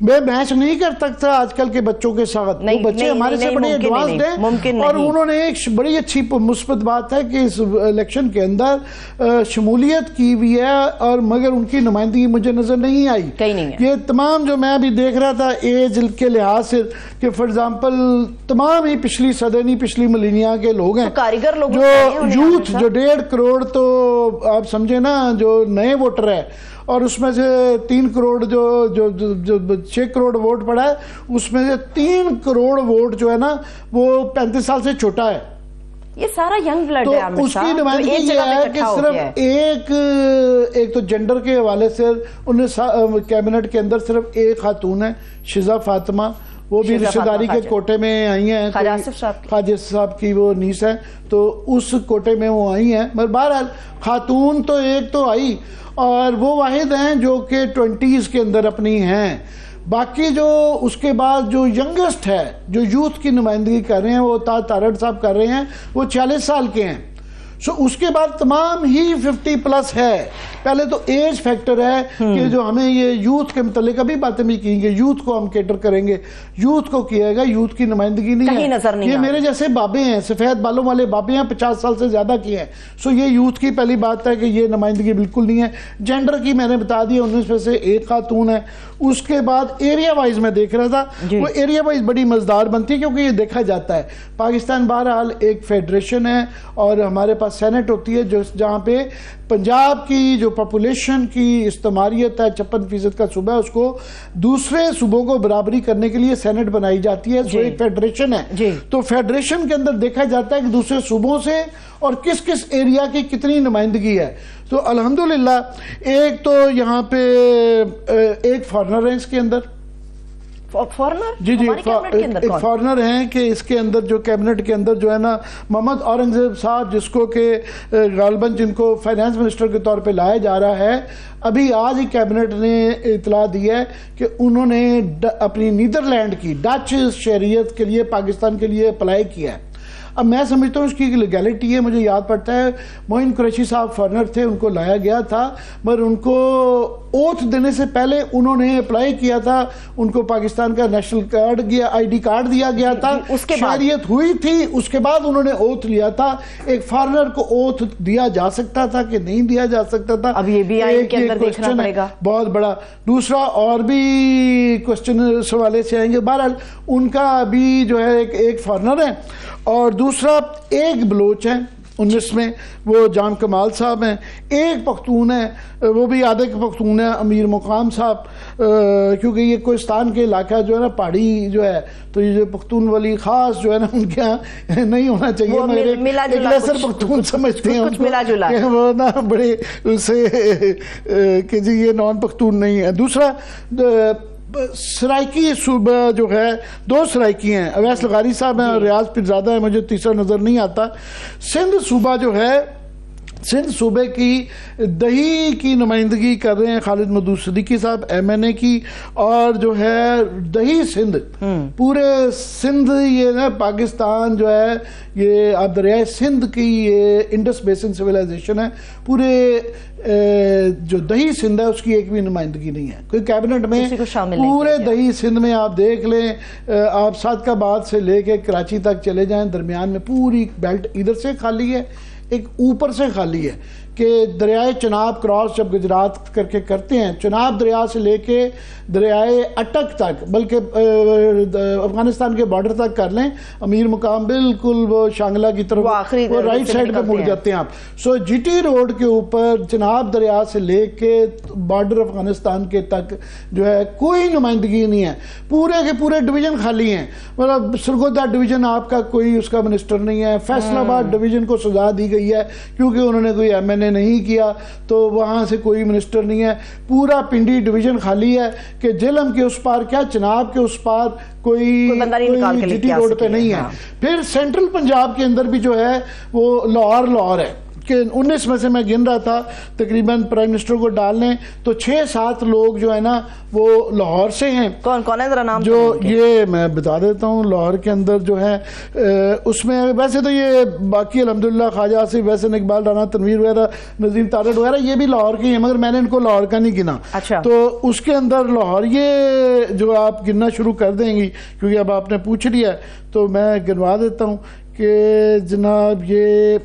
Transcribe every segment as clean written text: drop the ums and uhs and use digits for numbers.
میں میچ نہیں کر سکتا آج کل کے بچوں کے ساتھ. وہ بچے ہمارے سے بڑے ایڈوانسڈ ہیں, اور انہوں نے ایک بڑی اچھی مثبت بات ہے کہ اس الیکشن کے اندر شمولیت کی بھی ہے, اور مگر ان کی نمائندگی مجھے نظر نہیں آئی. یہ تمام جو میں ابھی دیکھ رہا تھا ایج کے لحاظ سے, کہ فار ایگزامپل تمام ہی پچھلی صدی پچھلی ملینیا کے لوگ ہیں, جو یوتھ جو 1.5 کروڑ, تو آپ سمجھے نا جو نئے ووٹر ہے, اور اس میں سے 3 کروڑ جو 6 کروڑ ووٹ پڑا ہے, اس میں سے 3 کروڑ ووٹ جو ہے نا وہ 35 سال سے چھوٹا ہے. یہ سارا ینگ بلڈ ہے. تو اس کی نمائندگی یہ ہے کہ صرف ایک تو جنڈر کے حوالے سے کیبنٹ کے اندر صرف ایک خاتون ہے, شیزہ فاطمہ, وہ بھی رشتہ داری کے کوٹے میں آئی ہیں, خواجہ صاحب کی وہ نیس ہے, تو اس کوٹے میں وہ آئی ہیں. مگر بہرحال خاتون تو ایک تو آئی, اور وہ واحد ہیں جو کہ 20s کے اندر اپنی ہیں. باقی جو اس کے بعد جو ینگسٹ ہے جو یوتھ کی نمائندگی کر رہے ہیں وہ تارڑ صاحب کر رہے ہیں, وہ 40 سال کے ہیں. سو اس کے بعد تمام ہی 50+ ہے. پہلے تو ایج فیکٹر ہے کہ جو ہمیں یہ یوتھ کے متعلق ابھی باتیں بھی کی گے, یوتھ کو ہم کیٹر کریں گے, یوتھ کو کیا گا, یوتھ کی نمائندگی نہیں ہے. یہ میرے جیسے بابے ہیں, سفید بالوں والے بابے ہیں, 50 سال سے زیادہ کی ہیں. سو یہ یوتھ کی پہلی بات ہے کہ یہ نمائندگی بالکل نہیں ہے. جینڈر کی میں نے بتا دی, 19 میں سے ایک خاتون ہے. اس کے بعد ایریا وائز میں دیکھ رہا تھا, وہ ایریا وائز بڑی مزدار بنتی ہے, کیونکہ یہ دیکھا جاتا ہے پاکستان بہرحال ایک فیڈریشن ہے, اور ہمارے پاس سینٹ ہوتی ہے جہاں پہ پنجاب کی جو پاپولیشن کی استعماریت ہے 56% کا صوبہ ہے, اس کو دوسرے صوبوں کو برابری کرنے کے لیے سینٹ بنائی جاتی ہے. ایک فیڈریشن ہے, تو فیڈریشن کے اندر دیکھا جاتا ہے کہ دوسرے صوبوں سے اور کس کس ایریا کی کتنی نمائندگی ہے. تو الحمدللہ ایک تو یہاں پہ ایک فارنر ہے اس کے اندر, جی ایک فارنر ہیں کہ اس کے اندر جو کیبنٹ کے اندر جو ہے نا محمد اورنگزیب صاحب, جس کو کہ غالباً جن کو فائنانس منسٹر کے طور پہ لایا جا رہا ہے. ابھی آج ہی کیبنٹ نے اطلاع دی ہے کہ انہوں نے اپنی نیدرلینڈ کی ڈچ شہریت کے لیے پاکستان کے لیے اپلائی کیا ہے. اب میں سمجھتا ہوں اس کی لیگیلٹی ہے. مجھے یاد پڑتا ہے معین قریشی صاحب فارنر تھے, ان کو لایا گیا تھا, مگر ان کو اوتھ دینے سے پہلے انہوں نے اپلائی کیا تھا, ان کو پاکستان کا نیشنل کارڈ ID کارڈ دیا گیا تھا, شہریت ہوئی تھی, اس کے بعد انہوں نے اوتھ لیا تھا. ایک فارنر کو اوتھ دیا جا سکتا تھا کہ نہیں دیا جا سکتا تھا, اب یہ بھی آئین کے اندر دیکھنا پڑے گا بہت بڑا. دوسرا اور بھی کوسچن اس حوالے سے آئیں گے. بہرحال ان کا ابھی جو ہے ایک فارنر ہے, اور دوسرا ایک بلوچ ہے 19 میں, وہ جان کمال صاحب ہیں. ایک پختون ہے, وہ بھی آدھے کے پختون ہے, امیر مقام صاحب, کیونکہ یہ کوہستان کے علاقہ جو ہے نا پہاڑی جو ہے, تو یہ جو پختون والی خاص جو ہے نا ان کے یہاں نہیں ہونا چاہیے. میرے ایک لیسر پختون سمجھتے ہیں کہ وہ نا بڑے اسے کہ جی یہ نان پختون نہیں ہے. دوسرا سرائکی صوبہ جو ہے, 2 سرائکی ہیں, اویس لغاری صاحب ہیں اور ریاض پیرزادہ ہے, مجھے تیسرا نظر نہیں آتا. سندھ صوبہ جو ہے, سندھ صوبے کی دہی کی نمائندگی کر رہے ہیں خالد مدود صدیقی صاحب MNA کی, اور جو ہے دہی سندھ, پورے سندھ یہ نا پاکستان جو ہے یہ آپ دریائے سندھ کی یہ انڈس بیسن سویلائزیشن ہے, پورے جو دہی سندھ ہے اس کی ایک بھی نمائندگی نہیں ہے کوئی کیبنٹ میں. پورے دہی سندھ میں آپ دیکھ لیں, آپ صادق آباد سے لے کے کراچی تک چلے جائیں, درمیان میں پوری بیلٹ ادھر سے خالی ہے, ایک اوپر سے خالی ہے کہ دریائے چناب کراس جب گجرات کر کے کرتے ہیں, چناب دریا سے لے کے دریائے اٹک تک, بلکہ افغانستان کے بارڈر تک کر لیں, امیر مقام بالکل وہ شانگلہ کی طرف وہ رائٹ سائڈ پہ مڑ جاتے ہیں آپ. سو GT روڈ کے اوپر چناب دریا سے لے کے بارڈر افغانستان کے تک جو ہے کوئی نمائندگی نہیں ہے, پورے کے پورے ڈویژن خالی ہیں. مطلب سرگودا ڈویژن آپ کا کوئی اس کا منسٹر نہیں ہے, فیصل آباد ڈویژن کو سزا دی گئی ہے کیونکہ انہوں نے کوئی MNA نہیں کیا, تو وہاں سے کوئی منسٹر نہیں ہے. پورا پنڈی ڈویژن خالی ہے کہ جہلم کے اس پار کیا چناب کے اس پار کوئی GT روڈ پہ نہیں ہے. پھر سینٹرل پنجاب کے اندر بھی جو ہے وہ لاہور ہے, کہ 19 میں سے میں گن رہا تھا تقریباً پرائم منسٹر کو ڈالنے تو 6-7 لوگ جو ہے نا وہ لاہور سے ہیں. کون کون ہے ذرا نام؟ جو یہ میں بتا دیتا ہوں لاہور کے اندر جو ہے اس میں ویسے تو یہ باقی الحمدللہ خواجہ آصف، ویسن اقبال، رانا تنویر وغیرہ، نظیم تارڑ وغیرہ یہ بھی لاہور کے ہیں، مگر میں نے ان کو لاہور کا نہیں گنا. اچھا. تو اس کے اندر لاہور یہ جو آپ گننا شروع کر دیں گی کیونکہ اب آپ نے پوچھ لیا تو میں گنوا دیتا ہوں کہ جناب یہ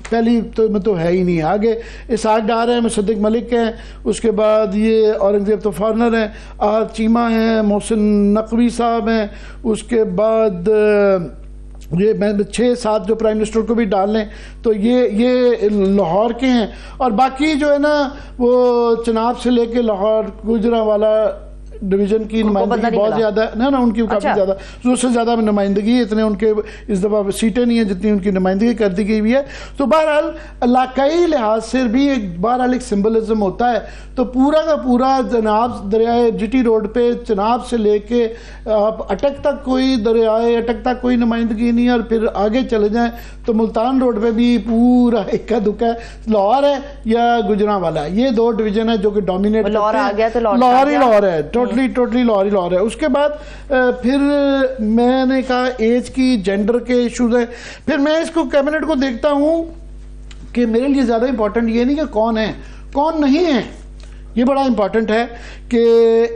پہلی تو ہے ہی نہیں. آگے اسحاق ڈار ہیں، مصدق ملک ہیں، اس کے بعد یہ اورنگزیب تو فارنر ہیں، احد چیمہ ہیں، محسن نقوی صاحب ہیں، اس کے بعد یہ 6-7 جو پرائم منسٹر کو بھی ڈال لیں تو یہ لاہور کے ہیں. اور باقی جو ہے نا وہ چناب سے لے کے لاہور گوجرانوالا ڈویژن کی نمائندگی بہت زیادہ ہے نا ان کی کافی زیادہ، اس سے زیادہ نمائندگی اتنے ان کے اس دفعہ سیٹیں نہیں ہیں جتنی ان کی نمائندگی کر دی گئی ہوئی ہے. تو بہرحال علاقائی لحاظ سے بھی بہرحال ایک سمبلزم ہوتا ہے. تو پورا کا پورا جناب دریائے جی ٹی روڈ پہ چناب سے لے کے آپ اٹک تک کوئی دریائے اٹک تک کوئی نمائندگی نہیں ہے. اور پھر آگے چلے جائیں تو ملتان روڈ پہ بھی پورا اکا دکا ہے. لاہور ہے یا گجرانوالا، یہ 2 ڈویژن ہے جو کہ ڈومینیٹ کرتے ہیں. لاہور ہے ٹوٹلی لاہور ہے. اس کے بعد پھر میں نے کہا ایج کی، جینڈر کے ایشوز ہیں. پھر میں اس کو کیبنٹ کو دیکھتا ہوں کہ میرے لیے زیادہ امپورٹنٹ یہ نہیں کہ کون ہے کون نہیں ہے، یہ بڑا امپورٹنٹ ہے کہ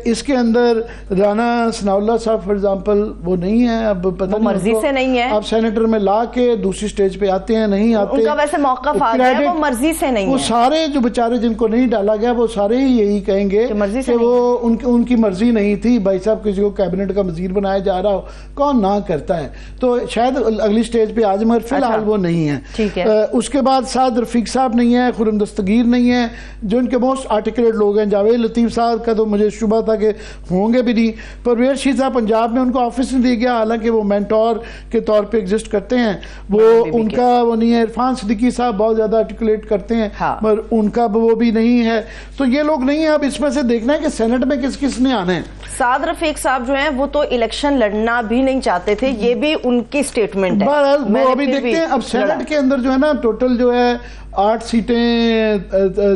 اس کے اندر رانا ثناء اللہ صاحب فار ایگزامپل وہ نہیں ہے. اب پتہ نہیں مرضی سے نہیں ہے، آپ سینیٹر میں لا کے دوسری سٹیج پہ آتے ہیں نہیں آتے، ان کا ویسے موقف آ گیا ہے وہ مرضی سے نہیں ہے. وہ سارے جو بیچارے جن کو نہیں ڈالا گیا وہ سارے ہی یہی کہیں گے کہ وہ ان کی مرضی نہیں تھی. بھائی صاحب کسی کو کیبنٹ کا وزیر بنایا جا رہا ہو کون نہ کرتا ہے، تو شاید اگلی سٹیج پہ آج مگر فی الحال وہ نہیں ہے. اس کے بعد سعد رفیق صاحب نہیں ہے، خرم دستگیر نہیں ہے، جو ان کے موسٹ آرٹیکولیٹ لوگ ہیں. جاوید لطیف صاحب کا تو مجھے شبہ تھا کہ ہوں گے بھی نہیں. پرویز رشید صاحب پنجاب میں ان کو آفس نہیں دیا گیا، حالانکہ وہ مینٹور کے طور پہ ایگزسٹ کرتے ہیں، وہ ان کا وہ نہیں ہے. عرفان صدیقی صاحب بہت زیادہ آرٹیکولیٹ کرتے ہیں مگر ان کا وہ بھی نہیں ہے. تو یہ لوگ نہیں ہیں. اب اس میں سے دیکھنا ہے کہ سینٹ میں کس کس نے آنا ہے. سعد رفیق صاحب جو ہیں وہ تو الیکشن لڑنا بھی نہیں چاہتے تھے، یہ بھی ان کی سٹیٹمنٹ ہے. بہرحال وہ ابھی دیکھتے ہیں. اب سینٹ کے اندر جو ہے نا ٹوٹل جو ہے 8 سیٹیں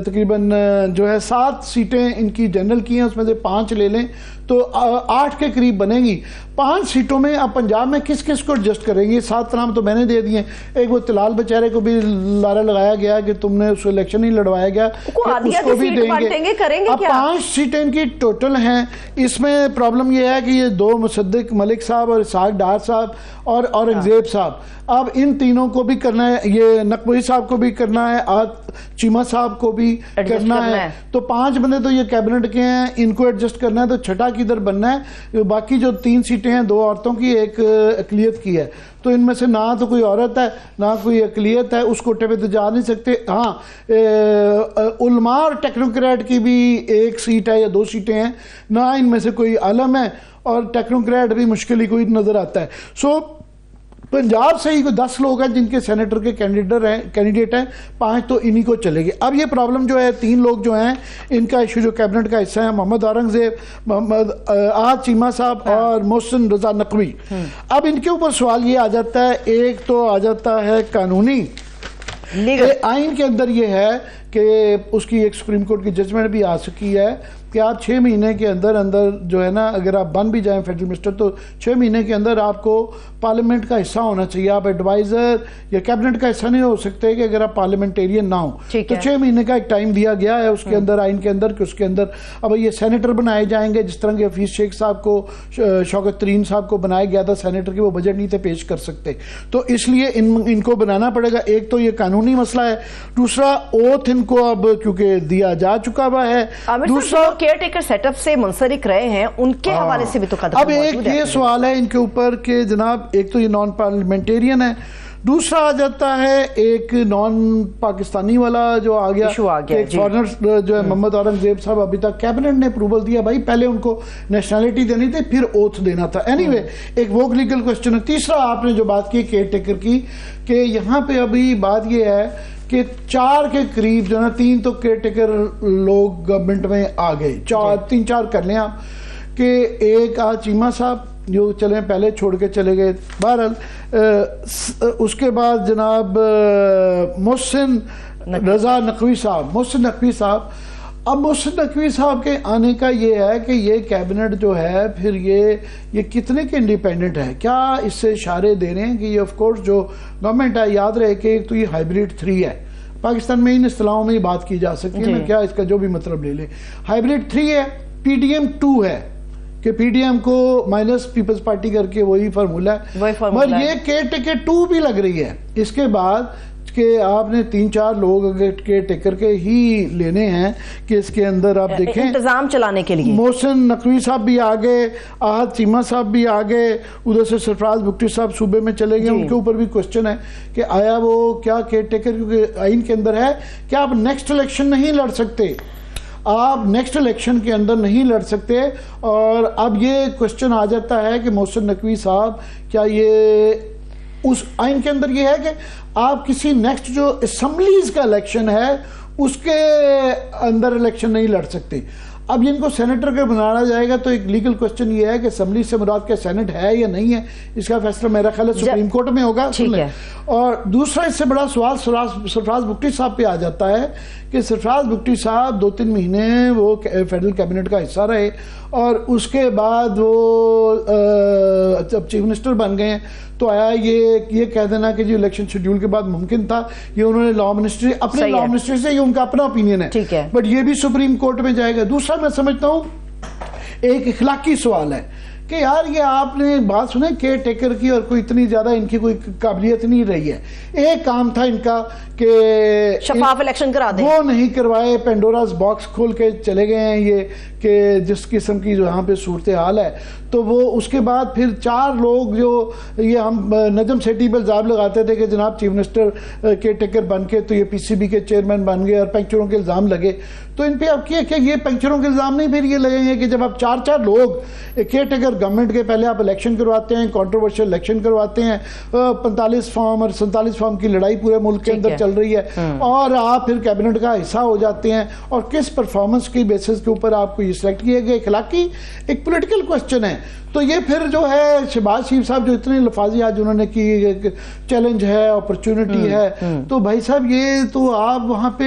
تقریباً جو ہے 7 سیٹیں ان کی جنرل کی ہیں، اس میں سے 5 لے لیں تو 8 کے قریب بنے گی. 5 سیٹوں میں اب پنجاب میں کس کس کو ایڈجسٹ کریں گے؟ 7 نام تو میں نے دے دیے. ایک وہ طلال بیچارے کو بھی لارا لگایا گیا کہ تم نے اس کو الیکشن نہیں لڑوایا گیا، اس کو بھی دیں گے. اب 5 سیٹیں ان کی ٹوٹل ہیں. اس میں پرابلم یہ ہے کہ یہ 2 مصدق ملک صاحب اور اسحاق ڈار صاحب اور اورنگزیب صاحب، اب ان تینوں کو بھی کرنا ہے، یہ نقوی صاحب کو بھی کرنا ہے، چیمہ صاحب کو بھی کرنا ہے. تو 5 بندے تو یہ کیبنٹ کے ہیں، ان کو ایڈجسٹ کرنا ہے. تو چھٹا کدھر بننا ہے؟ باقی جو 3 سیٹیں ہیں 2 عورتوں کی، ایک اقلیت کی ہے. تو ان میں سے نہ تو کوئی عورت ہے نہ کوئی اقلیت ہے، اس کوٹے پہ تو جا نہیں سکتے. ہاں علماء اور ٹیکنوکریٹ کی بھی 1 سیٹ ہے یا 2 سیٹیں ہیں، نہ ان میں سے کوئی عالم ہے اور ٹیکنوکریٹ بھی مشکل ہی کوئی نظر آتا ہے. سو پنجاب سے ہی کوئی 10 لوگ ہیں جن کے سینیٹر کے کینڈیڈیٹ ہیں، 5 تو انہی کو چلے گے. اب یہ پرابلم جو ہے 3 لوگ جو ہیں ان کا ایشو جو کیبنٹ کا حصہ ہے، محمد اورنگزیب، محمد احد چیمہ صاحب اور محسن رضا نقوی. اب ان کے اوپر سوال یہ آ جاتا ہے، ایک تو آ جاتا ہے قانونی، آئین کے اندر یہ ہے کہ اس کی ایک سپریم کورٹ کی ججمنٹ بھی آ سکی ہے کہ آپ 6 مہینے کے اندر جو ہے نا اگر آپ بن بھی جائیں فیڈرل منسٹر تو 6 مہینے کے اندر آپ کو پارلیمنٹ کا حصہ ہونا چاہیے. آپ ایڈوائزر یا کیبنٹ کا حصہ نہیں ہو سکتے کہ اگر آپ پارلیمنٹیرین نہ ہوں. تو 6 مہینے کا ایک ٹائم دیا گیا ہے اس کے اندر آئین کے اندر کہ اس کے اندر اب یہ سینیٹر بنائے جائیں گے. جس طرح کے حفیظ شیخ صاحب کو، شوکت ترین صاحب کو بنایا گیا تھا سینیٹر کی، وہ بجٹ نہیں تھے پیش کر سکتے، تو اس لیے ان کو بنانا پڑے گا. ایک تو یہ قانونی مسئلہ ہے، دوسرا اوتھ ان کو اب کیونکہ دیا جا چکا ہوا ہے. دوسرا کیئر ٹیکر سیٹ اپ سے منسلک رہے ہیں، ان کے حوالے سے بھی تو قدم. اب ایک یہ سوال ہے ان کے اوپر کہ جناب ایک تو یہ نان پارلیمنٹیرین ہے، دوسرا آ جاتا ہے ایک نان پاکستانی والا جو آ گیا ایک فارنر جو ہے محمد اورنگزیب صاحب. ابھی تک کیبنٹ نے اپروول دیا، بھائی پہلے ان کو نیشنلٹی دینی تھی پھر اوتھ دینا تھا. اینی وے ایک وہ لیگل کوسچن ہے. تیسرا آپ نے جو بات کی کیئر ٹیکر کی، کہ یہاں پہ ابھی بات یہ ہے کہ 4 کے قریب جو ہے نا 3 تو کیئر ٹیکر لوگ گورنمنٹ میں آ گئے، 3-4 کر لیں آپ، کہ ایک چیمہ صاحب جو چلیں پہلے چھوڑ کے چلے گئے. بہرحال اس کے بعد جناب محسن رضا نقوی صاحب، محسن نقوی صاحب. اب محسن نقوی صاحب کے آنے کا یہ ہے کہ یہ کیبنٹ جو ہے پھر یہ کتنے کے انڈیپینڈنٹ ہے، کیا اس سے اشارے دے رہے ہیں کہ یہ آف کورس جو گورنمنٹ ہے، یاد رہے کہ ایک تو یہ ہائیبریڈ 3 ہے، پاکستان میں ان اصطلاحوں میں یہ بات کی جا سکتی ہے نا، کیا اس کا جو بھی مطلب لے لیں، ہائیبریڈ 3 ہے، پی ڈی ایم 2 ہے کہ پی ڈی ایم کو مائنس پیپلز پارٹی کر کے وہی فارمولہ ہے، مگر یہ کیئر ٹیکر 2 بھی لگ رہی ہے. اس کے بعد کہ آپ نے 3-4 لوگ کیئر ٹیکر کے ہی لینے ہیں کہ اس کے اندر آپ دیکھیں انتظام چلانے کے لیے محسن نقوی صاحب بھی آگے، احد چیمہ صاحب بھی آگے، ادھر سے سرفراز بگٹی صاحب صوبے میں چلے گئے. ان کے اوپر بھی کوسچن ہے کہ آیا وہ کیا کیئر ٹیکر، کیونکہ آئین کے اندر ہے کہ آپ نیکسٹ الیکشن نہیں لڑ سکتے، آپ نیکسٹ الیکشن کے اندر نہیں لڑ سکتے. اور اب یہ کوسچن آ جاتا ہے کہ محسن نقوی صاحب کیا یہ اس آئین کے اندر یہ ہے کہ آپ کسی نیکسٹ جو اسمبلیز کا الیکشن ہے اس کے اندر الیکشن نہیں لڑ سکتے. اب ان کو سینیٹر کا بنانا جائے گا تو ایک لیگل کوسچن یہ ہے کہ اسمبلی سے مراد کیا سینٹ ہے یا نہیں ہے، اس کا فیصلہ میرا خیال ہے سپریم کورٹ میں ہوگا. اور دوسرا اس سے بڑا سوال سرفراز بگٹی صاحب پہ آ جاتا ہے کہ سرفراز بگٹی صاحب 2-3 مہینے وہ فیڈرل کیبنٹ کا حصہ رہے اور اس کے بعد وہ جب چیف منسٹر بن گئے تو آیا یہ کہہ دینا کہ جی الیکشن شیڈیول کے بعد ممکن تھا، یہ انہوں نے لا منسٹری اپنے لا منسٹری سے، یہ ان کا اپنا اپینین ہے، بٹ یہ بھی سپریم کورٹ میں جائے گا. دوسرا میں سمجھتا ہوں ایک اخلاقی سوال ہے کہ یار یہ آپ نے بات سنیں کیئر ٹیکر کی اور کوئی اتنی زیادہ ان کی کوئی قابلیت نہیں رہی ہے. ایک کام تھا ان کا کہ شفاف الیکشن کرا دیں، وہ نہیں کروائے، پینڈوراز باکس کھول کے چلے گئے ہیں یہ کہ جس قسم کی جو یہاں پہ صورتحال ہے. تو وہ اس کے بعد پھر 4 لوگ جو یہ ہم نجم سیٹھی پہ الزام لگاتے تھے کہ جناب چیف منسٹر کیئر ٹیکر بن کے تو یہ پی سی بی کے چیئرمین بن گئے اور پنکچروں کے الزام لگے. تو ان پہ اب کیا کہ یہ پنکچروں کے الزام نہیں، پھر یہ لگیں گے کہ جب آپ 4 لوگ کیئر ٹیکر گورنمنٹ کے پہلے آپ الیکشن کرواتے ہیں، کنٹروورشل الیکشن کرواتے ہیں، 45 فارم اور 47 فارم کی لڑائی پورے ملک کے اندر چل رہی ہے اور آپ پھر کیبنٹ کا حصہ ہو جاتے ہیں اور کس پرفارمنس کی بیسس کے اوپر آپ کو یہ سلیکٹ کیے گئے. اخلاقی ایک پولیٹیکل کوسچن ہے. تو یہ پھر جو ہے شہباز شریف صاحب جو اتنے لفاظی آج انہوں نے کی چیلنج ہے، اپرچونٹی ہے، تو بھائی صاحب یہ تو آپ وہاں پہ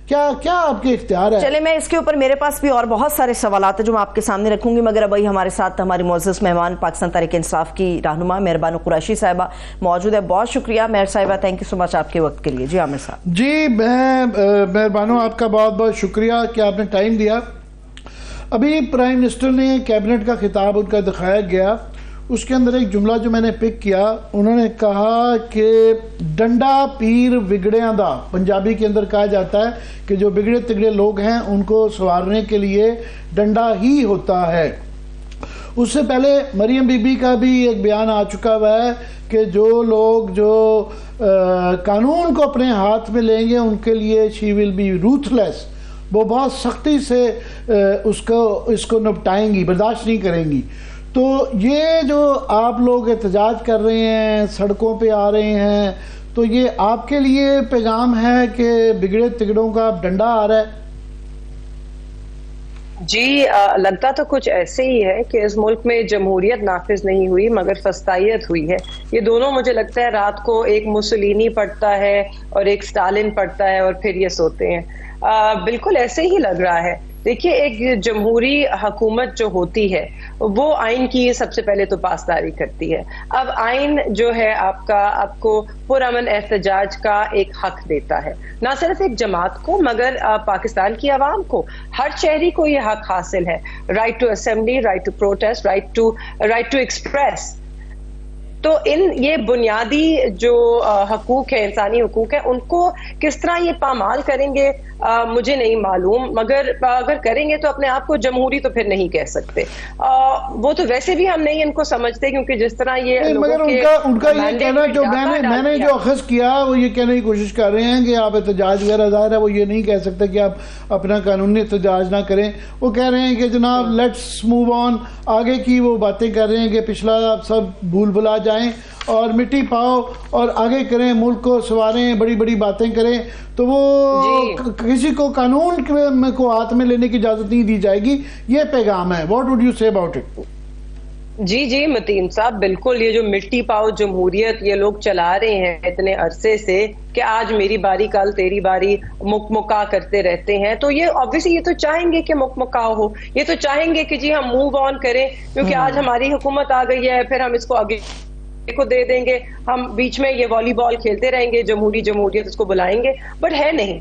کیا آپ کے اختیار ہے؟ چلے میں اس کے اوپر میرے پاس بھی اور بہت سارے سوالات ہیں جو میں آپ کے سامنے رکھوں گی، مگر ابھی ہمارے ساتھ ہماری معزز مہمان پاکستان تحریک انصاف کی رہنما مہربانو قریشی صاحبہ موجود ہے. بہت شکریہ مہر صاحبہ، تھینک یو سو مچ آپ کے وقت کے لیے. جی عامر صاحب. جی میں مہربانو آپ کا بہت بہت شکریہ کہ آپ نے ٹائم دیا. ابھی پرائم منسٹر نے کیبنٹ کا خطاب ان کا دکھایا گیا، اس کے اندر ایک جملہ جو میں نے پک کیا، انہوں نے کہا کہ ڈنڈا پیر بگڑیاں دا، پنجابی کے اندر کہا جاتا ہے کہ جو بگڑے تگڑے لوگ ہیں ان کو سنوارنے کے لیے ڈنڈا ہی ہوتا ہے. اس سے پہلے مریم بی بی کا بھی ایک بیان آ چکا ہوا ہے کہ جو لوگ جو قانون کو اپنے ہاتھ میں لیں گے ان کے لیے شی ول بی روتھ لیس، وہ بہت سختی سے اس کو نپٹائیں گی، برداشت نہیں کریں گی. تو یہ جو آپ لوگ احتجاج کر رہے ہیں، سڑکوں پہ آ رہے ہیں، تو یہ آپ کے لیے پیغام ہے کہ بگڑے تگڑوں کا ڈنڈا آ رہا ہے؟ جی لگتا تو کچھ ایسے ہی ہے کہ اس ملک میں جمہوریت نافذ نہیں ہوئی مگر فسطائیت ہوئی ہے. یہ دونوں مجھے لگتا ہے رات کو ایک موسولینی پڑھتا ہے اور ایک اسٹالن پڑھتا ہے اور پھر یہ سوتے ہیں. بالکل ایسے ہی لگ رہا ہے. دیکھیے ایک جمہوری حکومت جو ہوتی ہے وہ آئین کی سب سے پہلے تو پاسداری کرتی ہے. اب آئین جو ہے آپ کو پرامن احتجاج کا ایک حق دیتا ہے، نہ صرف ایک جماعت کو مگر پاکستان کی عوام کو، ہر شہری کو یہ حق حاصل ہے. Right to assembly, right to protest, right to express. تو یہ بنیادی جو حقوق ہے، انسانی حقوق ہے، ان کو کس طرح یہ پامال کریں گے مجھے نہیں معلوم، مگر اگر کریں گے تو اپنے آپ کو جمہوری تو پھر نہیں کہہ سکتے. وہ تو ویسے بھی ہم نہیں ان کو سمجھتے، کیونکہ جس طرح یہ مگر ان کا یہ کہنا جو میں نے جو اخذ کیا وہ یہ کہنے کی کوشش کر رہے ہیں کہ آپ احتجاج وغیرہ ظاہر ہے وہ یہ نہیں کہہ سکتے کہ آپ اپنا قانونی احتجاج نہ کریں. وہ کہہ رہے ہیں کہ جناب لیٹس موو آن، آگے کی وہ باتیں کر رہے ہیں کہ پچھلا آپ سب بھول بھلا جائیں اور مٹی پاؤ اور آگے کریں، ملک کو سنواریں، بڑی بڑی باتیں کریں. تو وہ کسی کو قانون کو ہاتھ میں لینے کی اجازت نہیں دی جائے گی، یہ پیغام ہے. واٹ وڈ یو سے اباؤٹ اٹ؟ جی جی متین صاحب، بالکل یہ جو مٹی پاؤ جمہوریت یہ لوگ چلا رہے ہیں اتنے عرصے سے کہ آج میری باری کل تیری باری مکمکا کرتے رہتے ہیں، تو یہ obviously یہ تو چاہیں گے کہ مکمکا ہو، یہ تو چاہیں گے کہ جی ہم موو آن کریں کیونکہ آج ہماری حکومت آ گئی ہے، پھر ہم اس کو آگے کو دے دیں گے، ہم بیچ میں یہ والی بال کھیلتے رہیں گے، جمہوریت اس کو بلائیں گے، بٹ ہے نہیں۔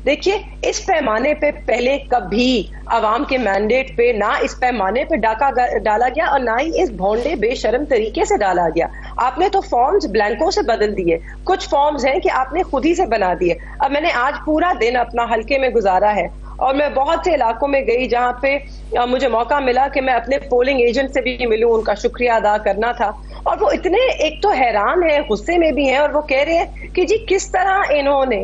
دیکھیے اس پیمانے پہ پہلے کبھی عوام کے مینڈیٹ پہ نہ اس پیمانے پہ ڈاکہ ڈالا گیا اور نہ ہی اس بھونڈے بے شرم طریقے سے ڈالا گیا۔ آپ نے تو فارمز بلینکوں سے بدل دیے، کچھ فارمز ہیں کہ آپ نے خود ہی سے بنا دیے۔ اب میں نے آج پورا دن اپنا حلقے میں گزارا ہے اور میں بہت سے علاقوں میں گئی جہاں پہ مجھے موقع ملا کہ میں اپنے پولنگ ایجنٹ سے بھی ملوں، ان کا شکریہ ادا کرنا تھا، اور وہ اتنے ایک تو حیران ہیں، غصے میں بھی ہیں، اور وہ کہہ رہے ہیں کہ جی کس طرح انہوں نے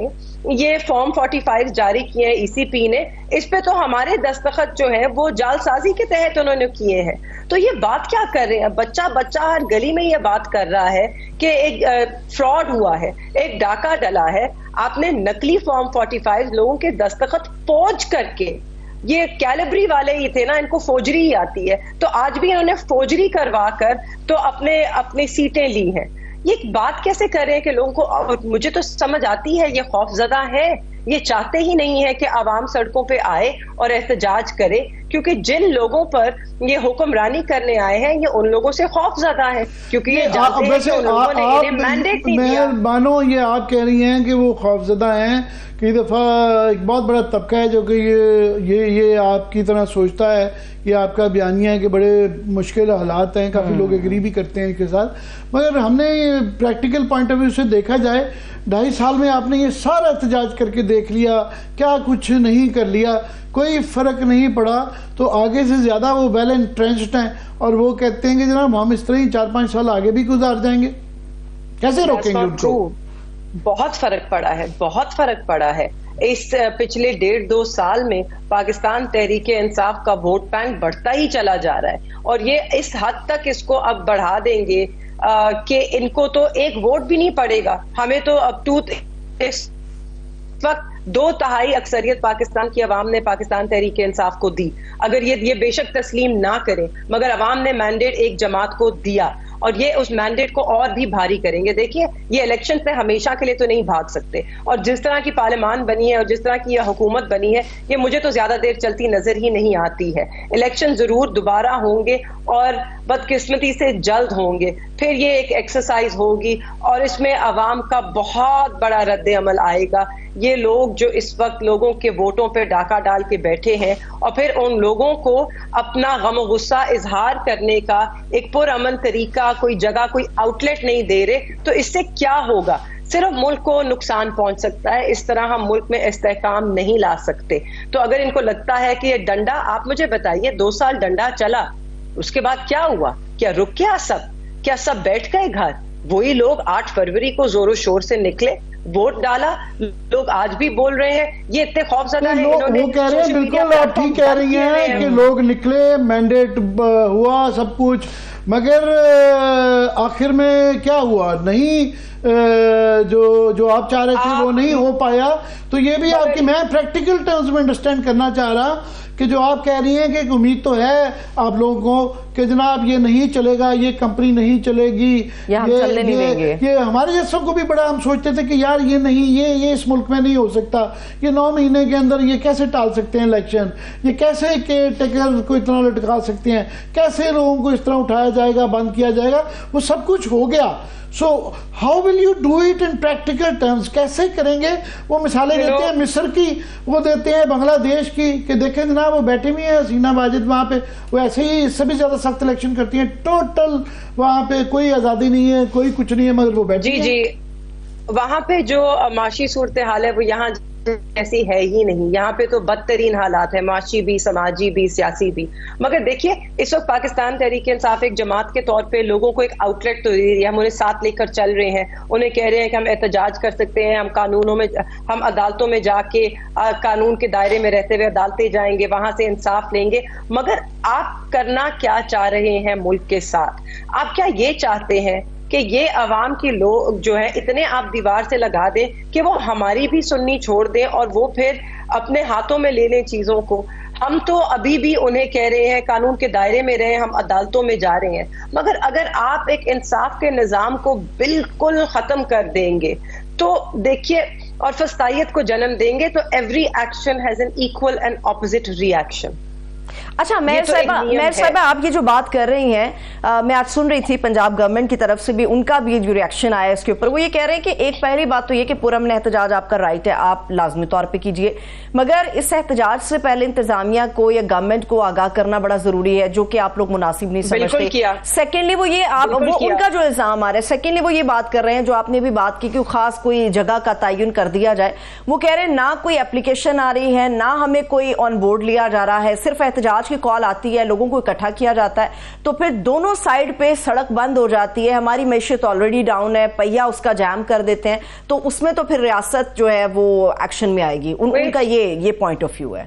یہ فارم 45 جاری کیے ہیں ای سی پی نے، اس پہ تو ہمارے دستخط جو ہے وہ جال سازی کے تحت انہوں نے کیے ہیں۔ تو یہ بات کیا کر رہے ہیں؟ بچہ ہر گلی میں یہ بات کر رہا ہے کہ ایک فراڈ ہوا ہے، ایک ڈاکہ ڈلا ہے، آپ نے نقلی فارم 45 لوگوں کے دستخط فوج کر کے، یہ کیلبری والے ہی تھے نا، ان کو فوجری ہی آتی ہے، تو آج بھی انہوں نے فوجری کروا کر تو اپنی سیٹیں لی ہیں۔ یہ بات کیسے کر رہے ہیں کہ لوگوں کو، مجھے تو سمجھ آتی ہے یہ خوف زدہ ہے، یہ چاہتے ہی نہیں ہے کہ عوام سڑکوں پہ آئے اور احتجاج کرے، کیونکہ جن لوگوں پر یہ حکمرانی کرنے آئے ہیں یہ ان لوگوں سے خوف زدہ ہے، کیونکہ یہ جانتے ہیں کہ ان لوگوں نے انہیں مینڈیٹ نہیں دیا۔ مانو یہ آپ کہہ رہی ہیں کہ وہ خوف زدہ ہیں، کئی دفعہ ایک بہت بڑا طبقہ ہے جو کہ یہ آپ کی طرح سوچتا ہے، یہ آپ کا بیانیہ ہے کہ بڑے مشکل حالات ہیں، کافی لوگ ایگری بھی کرتے ہیں اس کے ساتھ، مگر ہم نے پریکٹیکل پوائنٹ آف ویو سے دیکھا جائے 2.5 سال میں آپ نے یہ سارا احتجاج کر کے دیکھ لیا، کیا کچھ نہیں کر لیا، کوئی فرق نہیں پڑا، تو آگے سے زیادہ وہ ویل انٹرینچڈ ہیں اور وہ کہتے ہیں کہ جناب ہم اس طرح ہی 4-5 سال آگے بھی گزار جائیں گے، کیسے روکیں گے ان کو؟ بہت فرق پڑا ہے، بہت فرق پڑا ہے۔ اس پچھلے 1.5-2 سال میں پاکستان تحریک انصاف کا ووٹ بینک بڑھتا ہی چلا جا رہا ہے، اور یہ اس حد تک اس کو اب بڑھا دیں گے کہ ان کو تو ایک ووٹ بھی نہیں پڑے گا۔ ہمیں تو اب اس وقت 2/3 اکثریت پاکستان کی عوام نے پاکستان تحریک انصاف کو دی، اگر یہ بے شک تسلیم نہ کریں، مگر عوام نے مینڈیٹ ایک جماعت کو دیا اور یہ اس مینڈیٹ کو اور بھی بھاری کریں گے۔ دیکھیے یہ الیکشن سے ہمیشہ کے لیے تو نہیں بھاگ سکتے، اور جس طرح کی پارلیمان بنی ہے اور جس طرح کی یہ حکومت بنی ہے، یہ مجھے تو زیادہ دیر چلتی نظر ہی نہیں آتی ہے۔ الیکشن ضرور دوبارہ ہوں گے اور بدقسمتی سے جلد ہوں گے، پھر یہ ایک ایکسرسائز ہوگی اور اس میں عوام کا بہت بڑا رد عمل آئے گا۔ یہ لوگ جو اس وقت لوگوں کے ووٹوں پہ ڈاکہ ڈال کے بیٹھے ہیں اور پھر ان لوگوں کو اپنا غم و غصہ اظہار کرنے کا ایک پرامن طریقہ، کوئی جگہ، کوئی آؤٹ لیٹ نہیں دے رہے، تو اس سے کیا ہوگا؟ صرف ملک کو نقصان پہنچ سکتا ہے، اس طرح ہم ملک میں استحکام نہیں لا سکتے۔ تو اگر ان کو لگتا ہے کہ یہ ڈنڈا، آپ مجھے بتائیے 2 سال ڈنڈا چلا، اس کے بعد کیا ہوا؟ کیا رک گیا سب؟ کیا سب بیٹھ گئے گھر؟ وہی لوگ 8 فروری کو زور و شور سے نکلے، ووٹ ڈالا، لوگ آج بھی بول رہے ہیں، یہ اتنے خوف زدہ ہیں، وہ کہہ رہے ہیں، بالکل آپ ٹھیک کہہ رہی ہیں کہ لوگ نکلے، مینڈیٹ ہوا سب کچھ، مگر آخر میں کیا ہوا؟ نہیں، جو آپ چاہ رہے تھے وہ نہیں ہو پایا۔ تو یہ بھی آپ کی، میں پریکٹیکل ٹرمز میں انڈرسٹینڈ کرنا چاہ رہا کہ جو آپ کہہ رہی ہیں کہ ایک امید تو ہے آپ لوگوں کو کہ جناب یہ نہیں چلے گا، یہ کمپنی نہیں چلے گی، یہ ہمارے جیسوں کو بھی بڑا ہم سوچتے تھے کہ یار یہ نہیں، یہ اس ملک میں نہیں ہو سکتا، یہ 9 مہینے کے اندر یہ کیسے ٹال سکتے ہیں الیکشن، یہ کیسے ٹیکر کو اتنا لٹکا سکتے ہیں، کیسے لوگوں کو اس طرح اٹھایا جائے گا، بند کیا جائے گا، وہ سب کچھ ہو گیا۔ So how will you do it in practical terms? کیسے کریں گے؟ وہ مثالیں دیتے ہیں مصر کی، وہ دیتے ہیں بنگلہ دیش کی، کہ دیکھیں جناب وہ بیٹھی ہوئی ہیں حسینہ واجد وہاں پہ، وہ ایسے ہی اس سے بھی زیادہ سخت الیکشن کرتی ہیں، ٹوٹل وہاں پہ کوئی آزادی نہیں ہے، کوئی کچھ نہیں ہے، مگر وہ بیٹھی ہیں۔ جی وہاں پہ جو معاشی صورتحال ہے وہ یہاں ایسی ہے ہی نہیں، یہاں پہ تو بدترین حالات ہیں، معاشی بھی، سماجی بھی، سیاسی بھی۔ مگر دیکھیے اس وقت پاکستان تحریک انصاف ایک جماعت کے طور پہ لوگوں کو ایک آؤٹ لیٹ تو دے رہی ہے، ہم انہیں ساتھ لے کر چل رہے ہیں، انہیں کہہ رہے ہیں کہ ہم احتجاج کر سکتے ہیں، ہم عدالتوں میں جا کے قانون کے دائرے میں رہتے ہوئے عدالتیں جائیں گے، وہاں سے انصاف لیں گے۔ مگر آپ کرنا کیا چاہ رہے ہیں ملک کے ساتھ؟ آپ کیا یہ چاہتے ہیں کہ یہ عوام کے لوگ جو ہیں اتنے آپ دیوار سے لگا دیں کہ وہ ہماری بھی سننی چھوڑ دیں اور وہ پھر اپنے ہاتھوں میں لے لیں چیزوں کو؟ ہم تو ابھی بھی انہیں کہہ رہے ہیں قانون کے دائرے میں رہیں، ہم عدالتوں میں جا رہے ہیں، مگر اگر آپ ایک انصاف کے نظام کو بالکل ختم کر دیں گے تو دیکھیے اور فسطائیت کو جنم دیں گے تو every action has an equal and opposite reaction. اچھا مہر صاحبہ آپ یہ جو بات کر رہی ہیں میں آج سن رہی تھی پنجاب گورنمنٹ کی طرف سے بھی ان کا بھی جو ریاکشن آیا اس کے اوپر، وہ یہ کہہ رہے ہیں کہ ایک پہلی بات تو یہ کہ پرامن احتجاج آپ کا رائٹ ہے، آپ لازمی طور پہ کیجئے، مگر اس احتجاج سے پہلے انتظامیہ کو یا گورنمنٹ کو آگاہ کرنا بڑا ضروری ہے جو کہ آپ لوگ مناسب نہیں سمجھتے. سیکنڈلی وہ یہ ان کا جو الزام آ رہا ہے، سیکنڈلی وہ یہ بات کر رہے ہیں جو آپ نے بھی بات کی کہ خاص کوئی جگہ کا تعین کر دیا جائے، وہ کہہ رہے ہیں نہ کوئی اپلیکیشن آ رہی ہے، نہ ہمیں کوئی آن بورڈ لیا جا رہا ہے، صرف احتجاج کی کال آتی ہے، لوگوں کو اکٹھا کیا جاتا ہے تو پھر دونوں سائیڈ پہ سڑک بند ہو جاتی ہے، ہماری معیشت آلریڈی ڈاؤن ہے، پہیا اس کا جام کر دیتے ہیں، تو اس میں تو پھر ریاست جو ہے وہ ایکشن میں آئے گی. ان کا یہ پوائنٹ آف ویو ہے.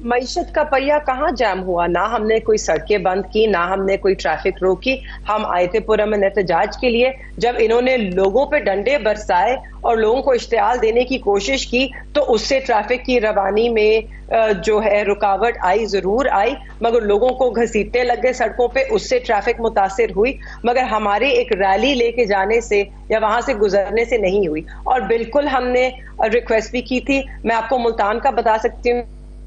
معیشت کا پہیا کہاں جام ہوا؟ نہ ہم نے کوئی سڑکیں بند کی، نہ ہم نے کوئی ٹریفک روکی. ہم آئے تھے پرامن احتجاج کے لیے. جب انہوں نے لوگوں پہ ڈنڈے برسائے اور لوگوں کو اشتعال دینے کی کوشش کی تو اس سے ٹریفک کی روانی میں جو ہے رکاوٹ آئی، ضرور آئی، مگر لوگوں کو گھسیٹنے لگ گئے سڑکوں پہ، اس سے ٹریفک متاثر ہوئی، مگر ہمارے ایک ریلی لے کے جانے سے یا وہاں سے گزرنے سے نہیں ہوئی. اور بالکل ہم نے ریکویسٹ بھی کی تھی. میں آپ کو ملتان کا بتا سکتی ہوں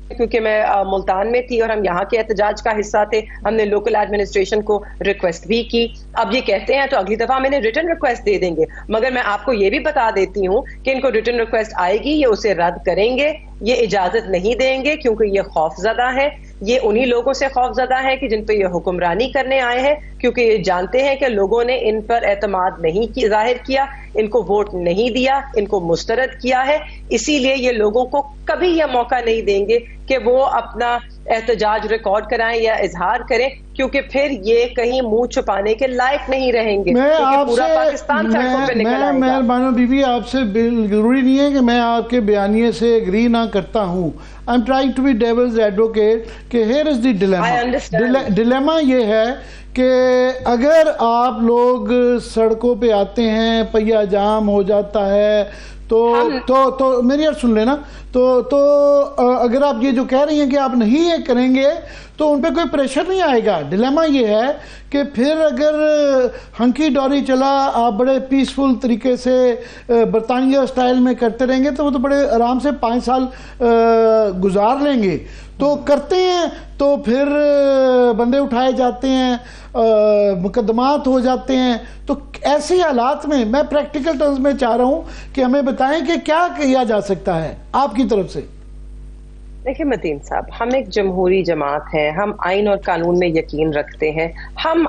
کیونکہ میں ملتان میں تھی اور ہم یہاں کے احتجاج کا حصہ تھے. ہم نے لوکل ایڈمنسٹریشن کو ریکویسٹ بھی کی. اب یہ کہتے ہیں تو اگلی دفعہ ہم انہیں ریٹن ریکویسٹ دے دیں گے، مگر میں آپ کو یہ بھی بتا دیتی ہوں کہ ان کو ریٹن ریکویسٹ آئے گی، یہ اسے رد کریں گے، یہ اجازت نہیں دیں گے کیونکہ یہ خوف زدہ ہے. یہ انہی لوگوں سے خوف زدہ ہے کہ جن پہ یہ حکمرانی کرنے آئے ہیں، کیونکہ یہ جانتے ہیں کہ لوگوں نے ان پر اعتماد نہیں ظاہر کیا، ان کو ووٹ نہیں دیا، ان کو مسترد کیا ہے. اسی لیے یہ لوگوں کو کبھی یہ موقع نہیں دیں گے کہ وہ اپنا احتجاج ریکارڈ کرائیں یا اظہار کریں، کیونکہ پھر یہ کہیں منہ چھپانے کے لائق نہیں رہیں گے. پورا پاکستان سڑکوں پہ نکل آئے گا. مہربانو بی بی، آپ سے ضروری نہیں ہے کہ میں آپ کے بیانیے سے ایگری نہ کرتا ہوں. I'm trying to be devil's advocate کہ here is the dilemma. Dilemma یہ ہے کہ اگر آپ لوگ سڑکوں پہ آتے ہیں، پہیا جام ہو جاتا ہے تو میری یار سن لینا، تو اگر آپ یہ جو کہہ رہی ہیں کہ آپ نہیں یہ کریں گے تو ان پہ کوئی پریشر نہیں آئے گا. ڈیلیما یہ ہے کہ پھر اگر ہنکی ڈوری چلا، آپ بڑے پیسفل طریقے سے برطانیہ اسٹائل میں کرتے رہیں گے تو وہ تو بڑے آرام سے 5 سال گزار لیں گے. تو کرتے ہیں تو پھر بندے اٹھائے جاتے ہیں، مقدمات ہو جاتے ہیں. تو ایسی حالات میں میں پریکٹیکل ٹرمز میں چاہ رہا ہوں کہ ہمیں بتائیں کہ کیا کیا جا سکتا ہے آپ کی طرف سے. دیکھیں متین صاحب، ہم ایک جمہوری جماعت ہیں، ہم آئین اور قانون میں یقین رکھتے ہیں. ہم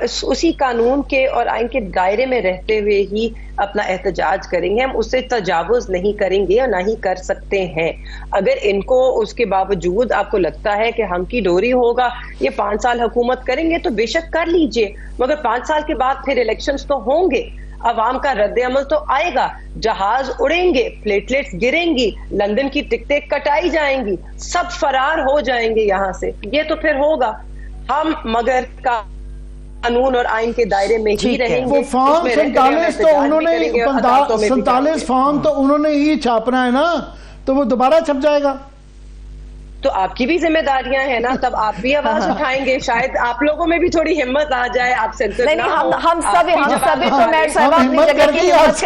اسی قانون کے اور آئین کے دائرے میں رہتے ہوئے ہی اپنا احتجاج کریں گے. ہم اس سے تجاوز نہیں کریں گے اور نہ ہی کر سکتے ہیں. اگر ان کو اس کے باوجود آپ کو لگتا ہے کہ ہم کی ڈوری ہوگا، یہ 5 سال حکومت کریں گے تو بے شک کر لیجئے، مگر 5 سال کے بعد پھر الیکشنز تو ہوں گے، عوام کا رد عمل تو آئے گا، جہاز اڑیں گے، پلیٹلیٹس گریں گی، لندن کی ٹکٹیں کٹائی جائیں گی، سب فرار ہو جائیں گے یہاں سے. یہ تو پھر ہوگا. ہم مگر قانون اور آئین کے دائرے میں ہی رہیں گے. وہ فارم 47 تو انہوں نے 47 فارم تو انہوں نے ہی چھاپنا ہے نا، تو وہ دوبارہ چھپ جائے گا. تو آپ کی بھی ذمہ داریاں ہیں نا، تب آپ بھی آواز اٹھائیں گے. شاید آپ لوگوں میں بھی تھوڑی ہمت آ جائے. آپ سینسر نہ ہو. ہم سب تو مہر صاحبہ اپنی جگہ کی ہمت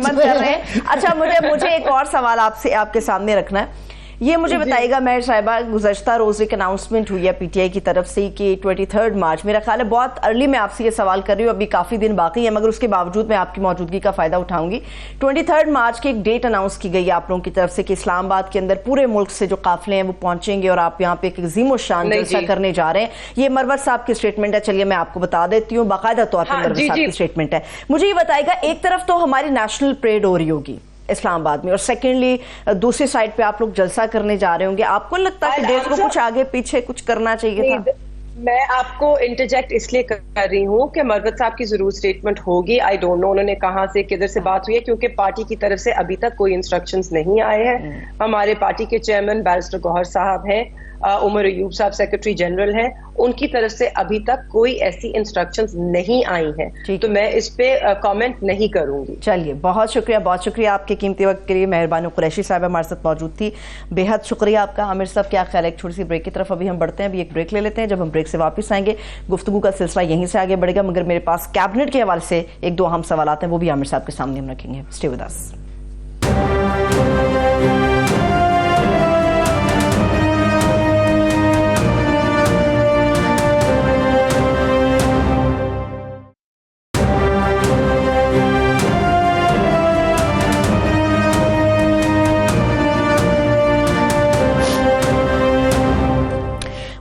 کر رہے ہیں. اچھا مجھے ایک اور سوال آپ کے سامنے رکھنا ہے. یہ مجھے بتائیے گا مہر صاحبہ، گزشتہ روز ایک اناؤنسمنٹ ہوئی ہے پی ٹی آئی کی طرف سے کہ 23 مارچ، میرا خیال ہے بہت ارلی میں آپ سے یہ سوال کر رہی ہوں، ابھی کافی دن باقی ہیں مگر اس کے باوجود میں آپ کی موجودگی کا فائدہ اٹھاؤں گی. 23 مارچ کی ایک ڈیٹ اناؤنس کی گئی ہے آپ لوگوں کی طرف سے کہ اسلام آباد کے اندر پورے ملک سے جو قافلے ہیں وہ پہنچیں گے اور آپ یہاں پہ ایک عظیم الشان جلسہ کرنے جا رہے ہیں. یہ مرور صاحب کی اسٹیٹمنٹ ہے، چلیے میں آپ کو بتا دیتی ہوں، باقاعدہ طور پر مرور صاحب کی اسٹیٹمنٹ ہے. مجھے یہ بتائے گا، ایک طرف تو ہماری نیشنل پریڈ ہو رہی ہوگی اسلام آباد میں، اور سیکنڈلی دوسری سائڈ پہ آپ لوگ جلسہ کرنے جا رہے ہوں گے. آپ کو لگتا ہے کہ ڈیٹ کو کچھ آگے پیچھے کچھ کرنا چاہیے تھا؟ میں آپ کو انٹرجیکٹ اس لیے کر رہی ہوں کہ مروت صاحب کی ضرور سٹیٹمنٹ ہوگی. آئی ڈونٹ نو انہوں نے کہاں سے کدھر سے بات ہوئی ہے, کیونکہ پارٹی کی طرف سے ابھی تک کوئی انسٹرکشنز نہیں آئے ہیں. ہمارے پارٹی کے چیئرمین بیرسٹر گوہر صاحب ہیں, عمر ایوب صاحب سیکرٹری جنرل ہیں, ان کی طرف سے ابھی تک کوئی ایسی انسٹرکشنز نہیں آئی ہیں, تو میں اس پہ کامنٹ نہیں کروں گی. چلیے, بہت شکریہ آپ کے قیمتی وقت کے لیے. مہربانی قریشی صاحب ہمارے ساتھ موجود تھی, بے حد شکریہ آپ کا. عامر صاحب کیا خیال ہے, ایک چھوٹی سی بریک کی طرف ابھی ہم بڑھتے ہیں, ابھی ایک بریک لے لیتے ہیں. جب ہم بریک سے واپس آئیں گے گفتگو کا سلسلہ یہیں سے آگے بڑھے گا, مگر میرے پاس کیبنٹ کے حوالے سے ایک دو اہم سوالات ہیں, وہ بھی عامر صاحب کے سامنے ہم رکھیں گے. Stay with us.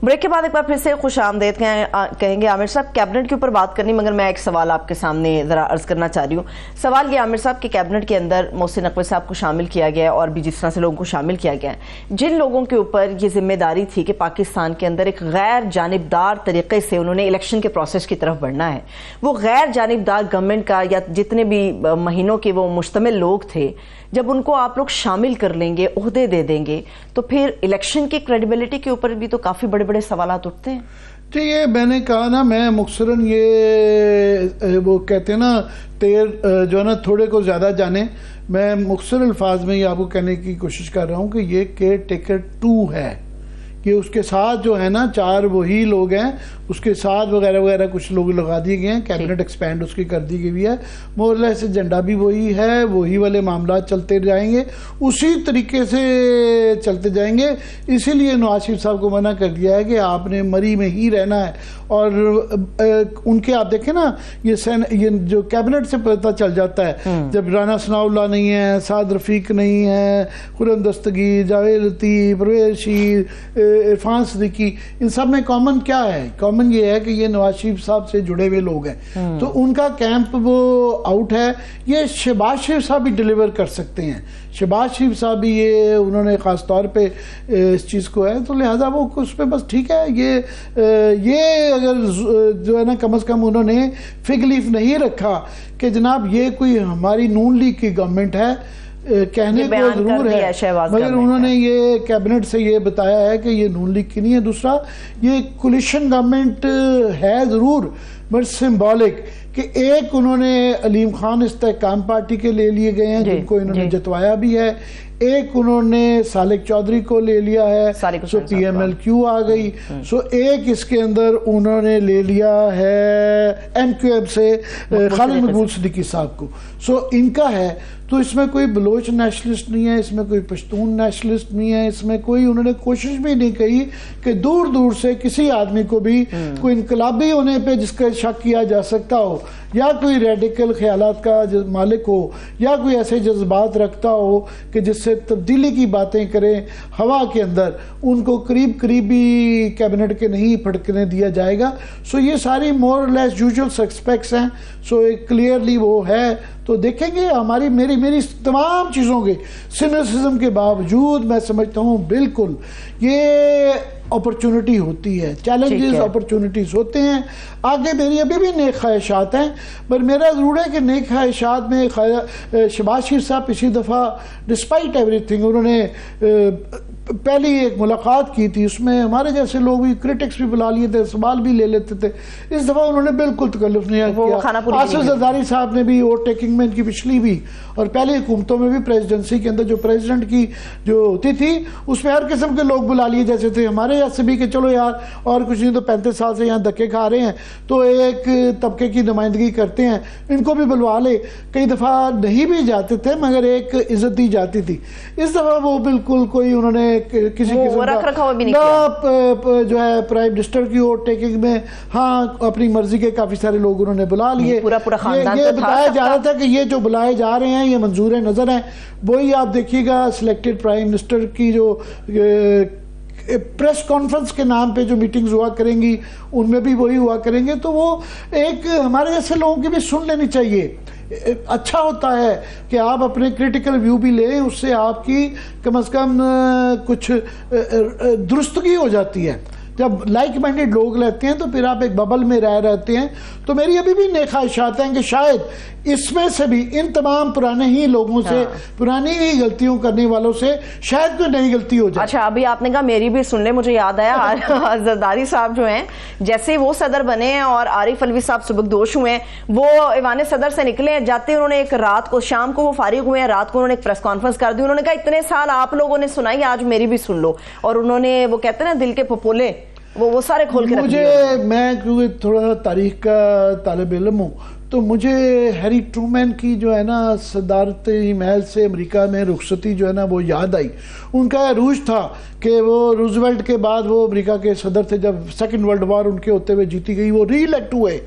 بریک کے بعد ایک بار پھر سے خوش آمدید کہیں گے. عامر صاحب, کیبنٹ کے اوپر بات کرنی, مگر میں ایک سوال آپ کے سامنے ذرا عرض کرنا چاہ رہی ہوں. سوال یہ عامر صاحب کہ کیبنٹ کے اندر محسن نقوی صاحب کو شامل کیا گیا ہے, اور بھی جس طرح سے لوگوں کو شامل کیا گیا ہے, جن لوگوں کے اوپر یہ ذمہ داری تھی کہ پاکستان کے اندر ایک غیر جانبدار طریقے سے انہوں نے الیکشن کے پروسیس کی طرف بڑھنا ہے, وہ غیر جانبدار گورنمنٹ کا یا جتنے بھی مہینوں کے وہ مشتمل لوگ تھے, جب ان کو آپ لوگ شامل کر لیں گے, عہدے دے دیں گے, تو پھر الیکشن کی کریڈیبلٹی کے اوپر بھی تو کافی بڑے بڑے سوالات اٹھتے ہیں. جی, یہ میں نے کہا نا, میں مختصراً یہ وہ کہتے ہیں نا تیر جو ہے نا تھوڑے کو زیادہ جانے, میں مختصر الفاظ میں یہ آپ کو کہنے کی کوشش کر رہا ہوں کہ یہ کیئر ٹیکر 2 ہے, کہ اس کے ساتھ جو ہے نا 4 وہی لوگ ہیں, اس کے ساتھ وغیرہ وغیرہ کچھ لوگ لگا دیے گئے ہیں, کیبنٹ ایکسپینڈ اس کی کر دی گئی ہے. مور لیس ایجنڈا بھی وہی ہے, وہی والے معاملات چلتے جائیں گے, اسی طریقے سے چلتے جائیں گے. اسی لیے نواز شریف صاحب کو منع کر دیا ہے کہ آپ نے مری میں ہی رہنا ہے. اور ان کے آپ دیکھیں نا, یہ جو کیبنٹ سے پتہ چل جاتا ہے, جب رانا ثناء اللہ نہیں ہے, سعد رفیق نہیں ہے, خرم دستگیر, جاوید لطیف, پرویز رشید, عرفان صدیقی, ان سب میں کامن کیا ہے؟ کامن یہ ہے کہ یہ نواز شریف صاحب سے جڑے ہوئے لوگ ہیں, تو ان کا کیمپ وہ آؤٹ ہے. یہ شہباز شریف صاحب بھی ڈیلیور کر سکتے ہیں, شہباز شریف صاحب بھی یہ انہوں نے خاص طور پہ اس چیز کو ہے, تو لہٰذا وہ اس پہ بس ٹھیک ہے. یہ اگر جو ہے نا کم از کم انہوں نے فگ لیف نہیں رکھا کہ جناب یہ کوئی ہماری نون لیگ کی گورنمنٹ ہے, کہنے کو ضرور ہے, مگر انہوں نے یہ کیبنٹ سے یہ بتایا ہے کہ یہ نون لیگ کی نہیں ہے. دوسرا, یہ کولیشن گورنمنٹ ہے ضرور, بٹ سمبولک, کہ ایک انہوں نے علیم خان استحکام پارٹی کے لے لیے گئے ہیں, جن کو انہوں نے جتوایا بھی ہے, ایک انہوں نے سالک چودھری کو لے لیا ہے, سو پی ایم ایل کیو آ گئی, سو ایک اس کے اندر انہوں نے لے لیا ہے ایم کیو ایم سے خالد مقبول صدیقی صاحب کو, سو ان کا ہے. تو اس میں کوئی بلوچ نیشنلسٹ نہیں ہے, اس میں کوئی پشتون نیشنلسٹ نہیں ہے, اس میں کوئی انہوں نے کوشش بھی نہیں کی کہ دور دور سے کسی آدمی کو بھی کوئی انقلابی ہونے پہ جس کا شک کیا جا سکتا ہو, یا کوئی ریڈیکل خیالات کا مالک ہو, یا کوئی ایسے جذبات رکھتا ہو کہ جس سے تبدیلی کی باتیں کریں ہوا کے اندر, ان کو قریب بھی کیبنٹ کے نہیں پھڑکنے دیا جائے گا. سو یہ ساری مور لیس یوزول سسپیکٹس ہیں, سو ایک کلیئرلی وہ ہے. تو دیکھیں گے ہماری میری تمام چیزوں کے سینسزم کے باوجود میں سمجھتا ہوں بالکل یہ اپرچونٹی ہوتی ہے, چیلنجز اپرچونٹیز ہوتے ہیں. آگے میری ابھی بھی نیک خواہشات ہیں, پر میرا ضرور ہے کہ نیک خواہشات میں شہباز شریف صاحب پچھلی دفعہ ڈسپائٹ ایوری تھنگ, انہوں نے پہلی ایک ملاقات کی تھی, اس میں ہمارے جیسے لوگ بھی کرٹکس بھی بلا لیے تھے, سوال بھی لے لیتے تھے. اس دفعہ انہوں نے بالکل تکلف نہیں کیا. آصف زرداری صاحب نے بھی اوور ٹیکنگ میں ان کی پچھلی بھی اور پہلی حکومتوں میں بھی پریزیڈنسی کے اندر جو پریزیڈنٹ کی جو ہوتی تھی اس میں ہر قسم کے لوگ بلا لیے جیسے تھے ہمارے یہاں سے بھی کہ چلو یار اور کچھ نہیں تو 35 سال سے یہاں دھکے کھا رہے ہیں تو ایک طبقے کی نمائندگی کرتے ہیں, ان کو بھی بلوا لے. کئی دفعہ نہیں بھی جاتے تھے مگر ایک عزت دی جاتی تھی. اس دفعہ وہ بالکل کوئی انہوں نے کسی جو ہے پرائم منسٹر کی اوور ٹیکنگ میں ہاں اپنی مرضی کے کافی سارے لوگ انہوں نے بلا لیے. یہ بتایا جا رہا تھا کہ یہ جو بلائے جا رہے ہیں یہ منظور نظر ہیں. وہی آپ دیکھیے گا سلیکٹڈ پرائم منسٹر کی جو پریس کانفرنس کے نام پہ جو میٹنگز ہوا کریں گی ان میں بھی وہی ہوا کریں گے. تو وہ ایک ہمارے جیسے لوگوں کی بھی سن لینی چاہیے. اچھا ہوتا ہے کہ آپ اپنے کریٹیکل ویو بھی لیں, اس سے آپ کی کم از کم کچھ درستگی ہو جاتی ہے. جب لائک مائنڈیڈ لوگ رہتے ہیں تو پھر آپ ایک ببل میں رہتے ہیں. تو میری ابھی بھی نیک خواہشات ہیں کہ شاید اس میں سے بھی ان تمام پرانے ہی لوگوں سے, پرانی ہی غلطیوں کرنے والوں سے شاید کوئی نئی غلطی ہو جائے. اچھا ابھی آپ نے کہا میری بھی سن لیں, مجھے یاد آیا زرداری صاحب جو ہیں جیسے وہ صدر بنے ہیں اور عارف علوی صاحب سبکدوش ہوئے ہیں, وہ ایوان صدر سے نکلے جاتے انہوں نے ایک رات کو, شام کو وہ فارغ ہوئے ہیں, رات کو انہوں نے ایک پریس کانفرنس کر دی, انہوں نے کہا اتنے سال آپ لوگوں نے سنائی, آج میری بھی سن لو. اور انہوں نے وہ کہتے ہیں نا دل کے پھپولے وہ سارے کھول کے رکھ دیے. میں کیونکہ تھوڑا سا تاریخ کا طالب علم ہوں تو مجھے ہیری ٹرومین کی جو ہے نا صدارتی محل سے امریکہ میں رخصتی جو ہے نا وہ یاد آئی. ان کا عروج تھا کہ وہ روزویلٹ کے بعد وہ امریکہ کے صدر تھے, جب سیکنڈ ورلڈ وار ان کے ہوتے ہوئے جیتی گئی, وہ ری الیکٹ ہوئے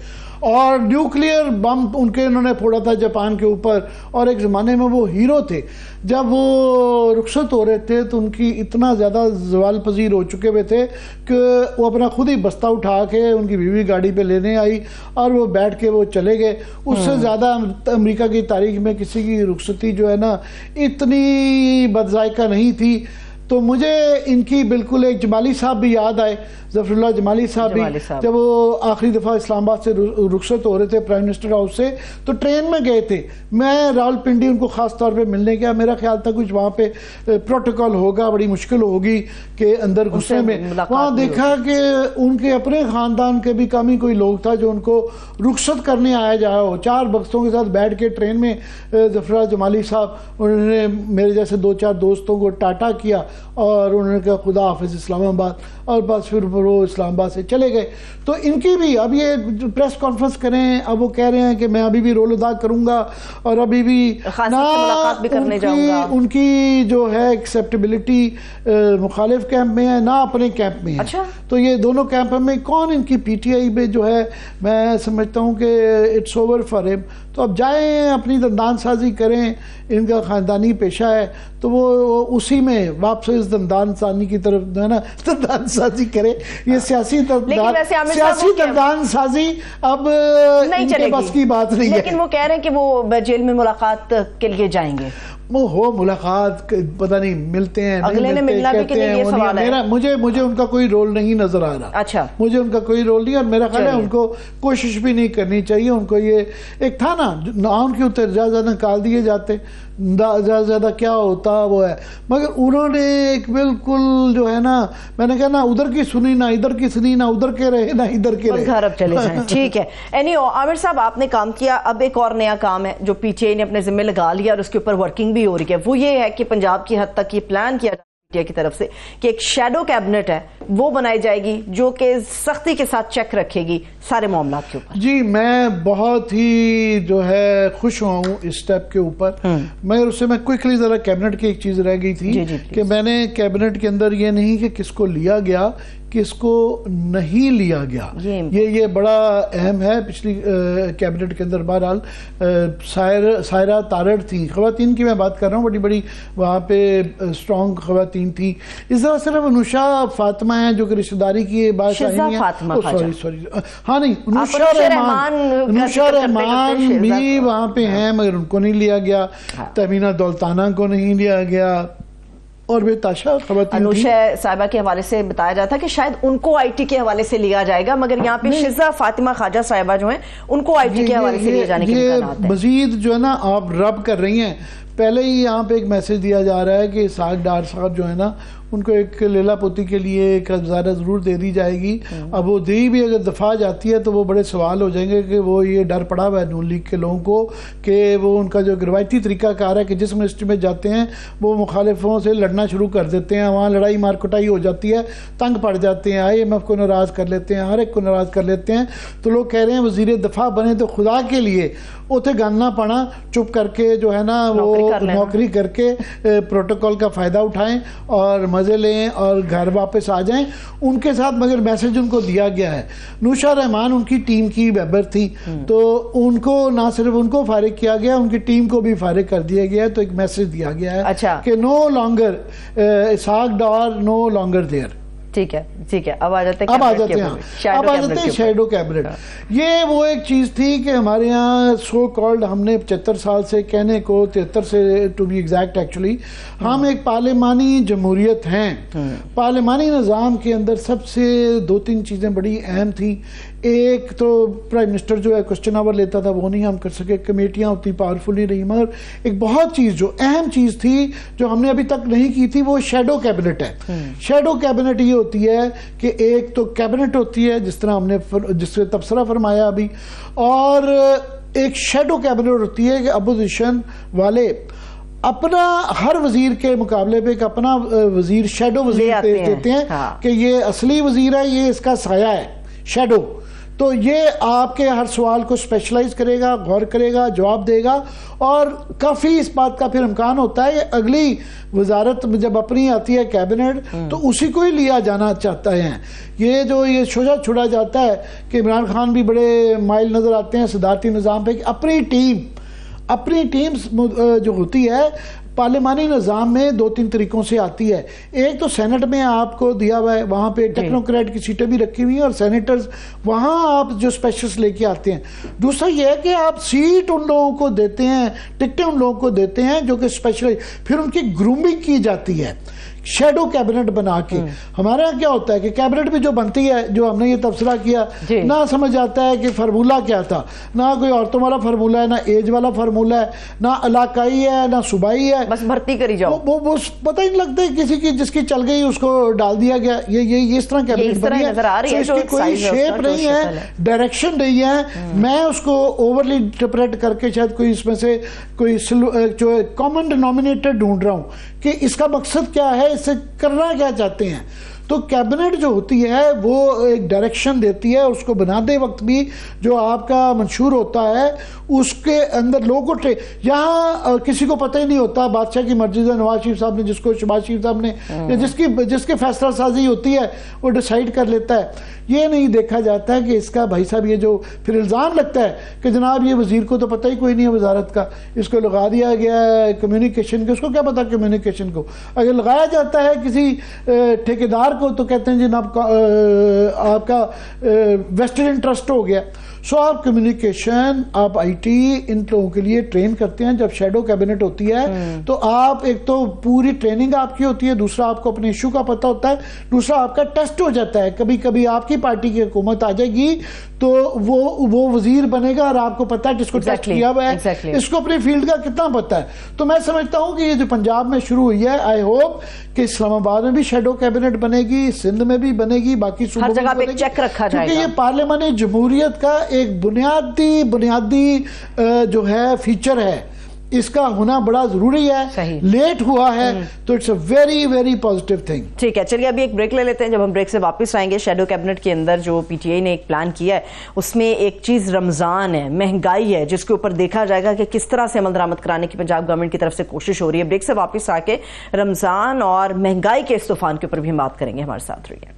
اور نیوکلیئر بم انہوں نے پھوڑا تھا جاپان کے اوپر, اور ایک زمانے میں وہ ہیرو تھے. جب وہ رخصت ہو رہے تھے تو ان کی اتنا زیادہ زوال پذیر ہو چکے ہوئے تھے کہ وہ اپنا خود ہی بستہ اٹھا کے ان کی بیوی گاڑی پہ لینے آئی اور وہ بیٹھ کے وہ چلے گئے. اس سے زیادہ امریکہ کی تاریخ میں کسی کی رخصتی جو ہے نا اتنی بد ذائقہ نہیں تھی. تو مجھے ان کی بالکل ایک جمالی صاحب بھی یاد آئے, ظفر اللہ جمالی صاحب بھی, جب وہ آخری دفعہ اسلام آباد سے رخصت ہو رہے تھے پرائم منسٹر ہاؤس سے, تو ٹرین میں گئے تھے. میں راول پنڈی ان کو خاص طور پہ ملنے گیا, میرا خیال تھا کچھ وہاں پہ پروٹوکول ہوگا, بڑی مشکل ہوگی کہ اندر گھسنے میں. وہاں دیکھا کہ ان کے اپنے خاندان کے بھی کم ہی کوئی لوگ تھا جو ان کو رخصت کرنے آیا جایا ہو. 4 بکسوں کے ساتھ بیٹھ کے ٹرین میں ظفر اللہ جمالی صاحب انہوں نے میرے جیسے 2-4 دوستوں کو ٹاٹا کیا اور انہوں نے کہا خدا حافظ اسلام آباد, اور بس پھر وہ اسلام آباد سے چلے گئے. تو ان کی بھی اب یہ پریس کانفرنس کریں, اب وہ کہہ رہے ہیں کہ میں ابھی بھی رول ادا کروں گا اور ابھی بھی ملاقات بھی کرنے جاؤں گا. ان کی جو ہے ایکسیپٹیبلٹی مخالف کیمپ میں ہے نہ اپنے کیمپ میں ہے. اچھا تو یہ دونوں کیمپ میں کون ان کی پی ٹی آئی میں جو ہے میں سمجھتا ہوں کہ اٹس اوور فار ہم. تو اب جائیں اپنی دندان سازی کریں, ان کا خاندانی پیشہ ہے تو وہ اسی میں واپس اس دندان سازی کی طرف جو ہے نا دندان سازی کرے. یہ سیاسی دندان سازی اب ان کے بس کی بات نہیں ہے. لیکن وہ کہہ رہے ہیں کہ وہ جیل میں ملاقات کے لیے جائیں گے. وہ ہو ملاقات پتہ نہیں ملتے ہیں اگلے نے ملنا بھی کہ نہیں, یہ سوال ہے. مجھے ان کا کوئی رول نہیں نظر آ رہا. اچھا مجھے ان کا کوئی رول نہیں, اور میرا خیال ہے ان کو کوشش بھی نہیں کرنی چاہیے. ان کو یہ ایک تھا نا ان کے اوپر زیادہ نکال دیے جاتے, زیادہ کیا ہوتا وہ ہے, مگر انہوں نے ایک بالکل جو ہے نا میں نے کہا نہ ادھر کی سنی نہ ادھر کی سنی, نہ ادھر کے رہے نہ ادھر کے رہے, گھر اب چلے جائیں. ٹھیک ہے. عامر صاحب آپ نے کام کیا, اب ایک اور نیا کام ہے جو پی ٹی آئی نے اپنے ذمہ لگا لیا اور اس کے اوپر ورکنگ بھی ہو رہی ہے. وہ یہ ہے کہ پنجاب کی حد تک یہ پلان کیا کی طرف سے کہ ایک شیڈو کیبنٹ ہے وہ بنائی جائے گی جو کہ سختی کے ساتھ چیک رکھے گی سارے معاملات کے اوپر. جی میں بہت ہی جو ہے خوش ہوا ہوں اس سٹیپ کے اوپر. مگر اس سے میں کوئکلی ذرا کیبنٹ کی ایک چیز رہ گئی تھی کہ میں نے کیبنٹ کے اندر یہ نہیں کہ کس کو لیا گیا کس کو نہیں لیا گیا, یہ بڑا اہم ہے. پچھلی کیبنٹ کے اندر بہرحال سائرہ تارڑ تھیں, خواتین کی میں بات کر رہا ہوں, بڑی بڑی وہاں پہ اسٹرانگ خواتین تھیں. اس طرح صرف انوشا فاطمہ ہیں جو کہ رشتہ داری کی بات نہیں ہے, سوری ہاں نہیں انوشا رحمان بھی وہاں پہ ہیں مگر ان کو نہیں لیا گیا, تہمینہ دولتانہ کو نہیں لیا گیا, اور بے تاشا خواتین. انوشا صاحبہ کے حوالے سے بتایا جاتا کہ شاید ان کو آئی ٹی کے حوالے سے لیا جائے گا, مگر یہاں پہ شزا فاطمہ خواجہ صاحبہ جو ہیں ان کو آئی ٹی کے حوالے سے لیے جانے کے امکانات ہیں. مزید جو ہے نا آپ رب کر رہی ہیں. پہلے ہی یہاں پہ ایک میسج دیا جا رہا ہے کہ اسحاق ڈار صاحب جو ہے نا ان کو ایک لیلا پوتی کے لیے ایک ہزارہ ضرور دے دی جائے گی. اب وہ دی بھی اگر دفعہ جاتی ہے تو وہ بڑے سوال ہو جائیں گے کہ وہ یہ ڈر پڑا ہوا ہے نون لیگ کے لوگوں کو کہ وہ ان کا جو روایتی طریقہ کار ہے کہ جس منسٹری میں جاتے ہیں وہ مخالفوں سے لڑنا شروع کر دیتے ہیں, وہاں لڑائی مار کٹائی ہو جاتی ہے, تنگ پڑ جاتے ہیں, IMF کو ناراض کر لیتے ہیں, ہر ایک کو ناراض کر لیتے ہیں. تو لوگ کہہ رہے ہیں وزیر دفاع بنے تو خدا کے لیے اتنے گانا پڑا چپ کر کے جو ہے نا وہ نوکری کر کے پروٹوکول کا فائدہ اٹھائیں اور مزے لیں اور گھر واپس آ جائیں ان کے ساتھ. مگر میسج ان کو دیا گیا ہے. نوشا رحمان ان کی ٹیم کی ممبر تھی تو ان کو نہ صرف ان کو فارغ کیا گیا, ان کی ٹیم کو بھی فارغ کر دیا گیا ہے. تو ایک میسج دیا گیا ہے کہ no longer Ishaq Dar no longer there. ٹھیک ہے ٹھیک ہے، اب آ جاتے ہیں شیڈو کیبنٹ. یہ وہ ایک چیز تھی کہ ہمارے یہاں سو کالڈ ہم نے 75 سال سے کہنے کو 73 سے ٹو بی ایگزیکٹ ایکچولی ہم ایک پارلیمانی جمہوریت ہیں. پارلیمانی نظام کے اندر سب سے 2-3 چیزیں بڑی اہم تھیں. ایک تو پرائم منسٹر جو ہے کوسچن آور لیتا تھا وہ نہیں ہم کر سکے, کمیٹیاں اتنی پاورفل نہیں رہی, مگر ایک بہت چیز جو اہم چیز تھی جو ہم نے ابھی تک نہیں کی تھی وہ شیڈو کیبنٹ ہے. شیڈو کیبنٹ یہ ہوتی ہے کہ ایک تو کیبنٹ ہوتی ہے جس طرح ہم نے جس سے تبصرہ فرمایا ابھی, اور ایک شیڈو کیبنٹ ہوتی ہے کہ اپوزیشن والے اپنا ہر وزیر کے مقابلے پہ ایک اپنا وزیر شیڈو وزیر پیش دیتے ہیں کہ یہ اصلی وزیر ہے, یہ اس کا سایہ ہے شیڈو. تو یہ آپ کے ہر سوال کو اسپیشلائز کرے گا, غور کرے گا, جواب دے گا, اور کافی اس بات کا پھر امکان ہوتا ہے کہ اگلی وزارت جب اپنی آتی ہے کیبنٹ تو اسی کو ہی لیا جانا چاہتا ہے. یہ جو یہ شوجہ چھڑا جاتا ہے کہ عمران خان بھی بڑے مائل نظر آتے ہیں صدارتی نظام پہ, اپنی ٹیم جو ہوتی ہے پارلیمانی نظام میں 2-3 طریقوں سے آتی ہے. ایک تو سینٹ میں آپ کو دیا ہوا ہے, وہاں پہ ٹیکنوکریٹ کی سیٹیں بھی رکھی ہوئی ہیں اور سینیٹرز وہاں آپ جو اسپیشلسٹ لے کے آتے ہیں. دوسرا یہ ہے کہ آپ سیٹ ان لوگوں کو دیتے ہیں, ٹکٹیں ان لوگوں کو دیتے ہیں جو کہ اسپیشلائز, پھر ان کی گرومنگ کی جاتی ہے شیڈو کیبنٹ بنا کے. ہمارے یہاں کیا ہوتا ہے کہ کیبنٹ بھی جو بنتی ہے, جو ہم نے یہ تبصرہ کیا, نہ سمجھ آتا ہے کہ فارمولہ کیا تھا, نہ کوئی عورتوں والا فارمولہ ہے, نہ ایج والا فارمولہ ہے, نہ علاقائی ہے, نہ صوبائی ہے, بس بھرتی کری جاؤ. وہ پتہ ہی نہیں لگتا ہے کسی کی, جس کی چل گئی اس کو ڈال دیا گیا. یہ اس طرح کیبنٹ بنی ہے, اس کی کوئی شیپ نہیں ہے, ڈائریکشن نہیں ہے. میں اس کو اوورلی انٹرپریٹ کر کے شاید کوئی اس میں سے کوئی جو کامن ڈینومینیٹر ڈھونڈ رہا ہوں کہ اس کا مقصد کیا ہے, اس سے کرنا کیا چاہتے ہیں. تو کیبنٹ جو ہوتی ہے وہ ایک ڈائریکشن دیتی ہے, اس کو بناتے وقت بھی جو آپ کا منشور ہوتا ہے اس کے اندر لوگوں کو یہاں کسی کو پتہ ہی نہیں ہوتا بادشاہ کی مرضی سے نواز شریف صاحب نے, جس کو شہباز شریف صاحب نے, یا جس کی فیصلہ سازی ہوتی ہے وہ ڈیسائیڈ کر لیتا ہے. یہ نہیں دیکھا جاتا ہے کہ اس کا بھائی صاحب یہ جو پھر الزام لگتا ہے کہ جناب یہ وزیر کو تو پتہ ہی کوئی نہیں ہے وزارت کا, اس کو لگا دیا گیا ہے کمیونیکیشن کے, اس کو کیا پتا کمیونیکیشن کو. اگر لگایا جاتا ہے کسی ٹھیکیدار کو تو کہتے ہیں جناب آپ کا ویسٹڈ انٹرسٹ ہو گیا. سو آپ کمیونیکیشن, آپ آئی ٹی, ان لوگوں کے لیے ٹرین کرتے ہیں. جب شیڈو کیبنٹ ہوتی ہے تو آپ ایک تو پوری ٹریننگ آپ کی ہوتی ہے, دوسرا آپ کو اپنے ایشو کا پتہ ہوتا ہے, دوسرا آپ کا ٹیسٹ ہو جاتا ہے. کبھی کبھی آپ کی پارٹی کی حکومت آ جائے گی تو وہ وزیر بنے گا اور آپ کو پتہ ہے جس کو ٹیسٹ کیا ہوا ہے اس کو اپنی فیلڈ کا کتنا پتہ ہے. تو میں سمجھتا ہوں کہ یہ جو پنجاب میں شروع ہوئی ہے, آئی ہوپ کہ اسلام آباد میں بھی شیڈو کیبنٹ بنے گی, سندھ میں بھی بنے گی, باقی صوبوں میں بنے گی, چیک رکھا جائے گا. کیونکہ یہ پارلیمانی جمہوریت کا ایک بنیادی جو ہے فیچر ہے, اس کا ہونا بڑا ضروری ہے. لیٹ ہوا ہے تو it's a very very positive thing. ٹھیک ہے, چلیے ابھی ایک بریک لے لیتے ہیں. جب ہم بریک سے واپس آئیں گے, شیڈو کیبنٹ کے اندر جو پی ٹی آئی نے ایک پلان کیا ہے اس میں ایک چیز رمضان ہے, مہنگائی ہے, جس کے اوپر دیکھا جائے گا کہ کس طرح سے عمل درآمد کرانے کی پنجاب گورنمنٹ کی طرف سے کوشش ہو رہی ہے. بریک سے واپس آ کے رمضان اور مہنگائی کے اس طوفان کے اوپر بھی ہم بات کریں گے. ہمارے ساتھ رہیے.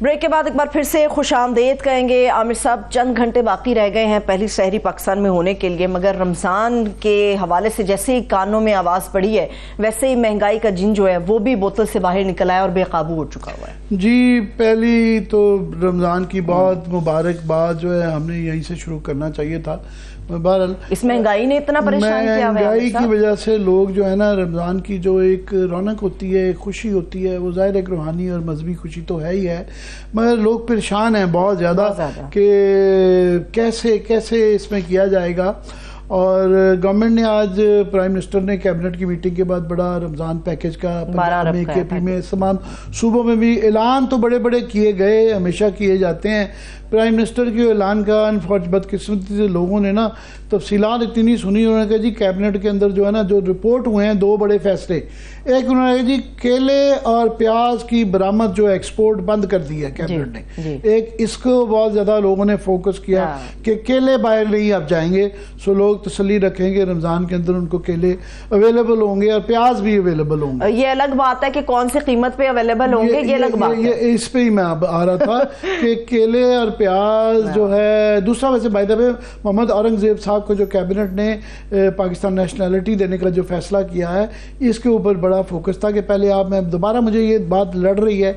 بریک کے بعد ایک بار پھر سے خوش آمدید کہیں گے. عامر صاحب, چند گھنٹے باقی رہ گئے ہیں پہلی سحری پاکستان میں ہونے کے لیے, مگر رمضان کے حوالے سے جیسے ہی کانوں میں آواز پڑی ہے ویسے ہی مہنگائی کا جن جو ہے وہ بھی بوتل سے باہر نکل آیا اور بے قابو ہو چکا ہوا ہے. جی, پہلی تو رمضان کی بہت مبارکباد جو ہے ہم نے یہیں سے شروع کرنا چاہیے تھا. بہرحال اس مہنگائی نے اتنا پریشان کیا ہوا ہے, مہنگائی کی وجہ سے لوگ جو ہے نا, رمضان کی جو ایک رونق ہوتی ہے, خوشی ہوتی ہے, وہ ظاہر ایک روحانی اور مذہبی خوشی تو ہے ہی ہے, مگر لوگ پریشان ہیں بہت زیادہ کہ کیسے اس میں کیا جائے گا. اور گورنمنٹ نے آج پرائم منسٹر نے کیبنٹ کی میٹنگ کے بعد بڑا رمضان پیکج کا پنجاب میں, کے پی میں, تمام صوبوں میں بھی اعلان تو بڑے بڑے کیے گئے, ہمیشہ کیے جاتے ہیں. پرائم منسٹر کے اعلان کا بدقسمتی سے لوگوں نے نا تفصیلات اتنی نہیں سنی. انہوں نے کہا جی کیبنٹ کے اندر جو ہے نا جو رپورٹ ہوئے ہیں 2 بڑے فیصلے. ایک انہوں نے کہا جی کیلے اور پیاز کی برآمد جو ایکسپورٹ بند کر دی ہے کیبنٹ نے. ایک اس کو بہت زیادہ لوگوں نے فوکس کیا کہ کیلے باہر نہیں اب جائیں گے, سو لوگ تسلی رکھیں گے رمضان کے اندر ان کو کیلے اویلیبل ہوں گے اور پیاز بھی اویلیبل ہوں گے. یہ الگ بات ہے کہ کون سی قیمت پہ اویلیبل ہوں گے, یہ الگ بات ہے. اس پہ ہی میں اب آ رہا تھا کہ کیلے اور پیاز جو ہے. دوسرا ویسے بائی دا وے محمد اورنگزیب صاحب کو جو کیبنٹ نے پاکستان نیشنلٹی دینے کا جو فیصلہ کیا ہے اس کے اوپر بڑا فوکس تھا کہ پہلے آپ میں دوبارہ مجھے یہ بات لڑ رہی ہے,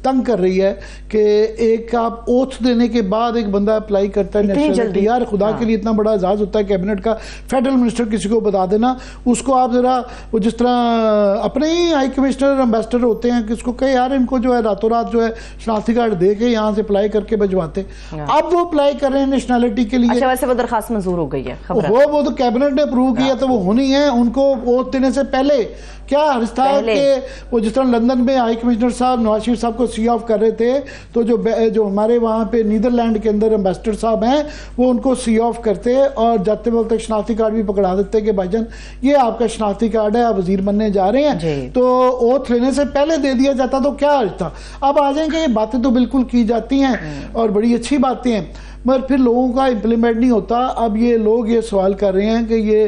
تنگ کر رہی ہے کہ ایک آپ اوتھ دینے کے بعد ایک بندہ اپلائی کرتا ہے نیشنلٹی. یار خدا کے لیے اتنا بڑا اعزاز ہوتا ہے کیبنٹ کا, فیڈرل منسٹر کسی کو بتا دینا, اس کو آپ ذرا وہ جس طرح اپنے ہی ہائی کمشنر امبیسڈر ہوتے ہیں کہ اس کو کہے یار ان کو جو ہے راتوں رات جو ہے شناختی کارڈ دے کے یہاں سے اپلائی کر کے بھجواتے. اب وہ اپلائی کر رہے ہیں نیشنلٹی کے لیے. اچھا ویسے وہ درخواست منظور ہو گئی ہے, وہ تو کیبنٹ نے اپروو کیا تو وہ ہونی ہے. ان کو ووٹ دینے سے پہلے کیا حرستہ ہے کہ وہ جس طرح لندن میں ہائی کمشنر صاحب نواز شریف صاحب کو سی آف کر رہے تھے تو جو ہمارے وہاں پہ نیدرلینڈ کے اندر امبیسڈر صاحب ہیں وہ ان کو سی آف کرتے اور جاتے وقت شناختی کارڈ بھی پکڑا دیتے کہ بھائی جان یہ آپ کا شناختی کارڈ ہے, آپ وزیر بننے جا رہے ہیں. تو اوتھ لینے سے پہلے دے دیا جاتا تو کیا تھا. اب آ جائیں کہ یہ باتیں تو بالکل کی جاتی ہیں اور بڑی اچھی باتیں ہیں مگر پھر لوگوں کا امپلیمنٹ نہیں ہوتا. اب یہ لوگ یہ سوال کر رہے ہیں کہ یہ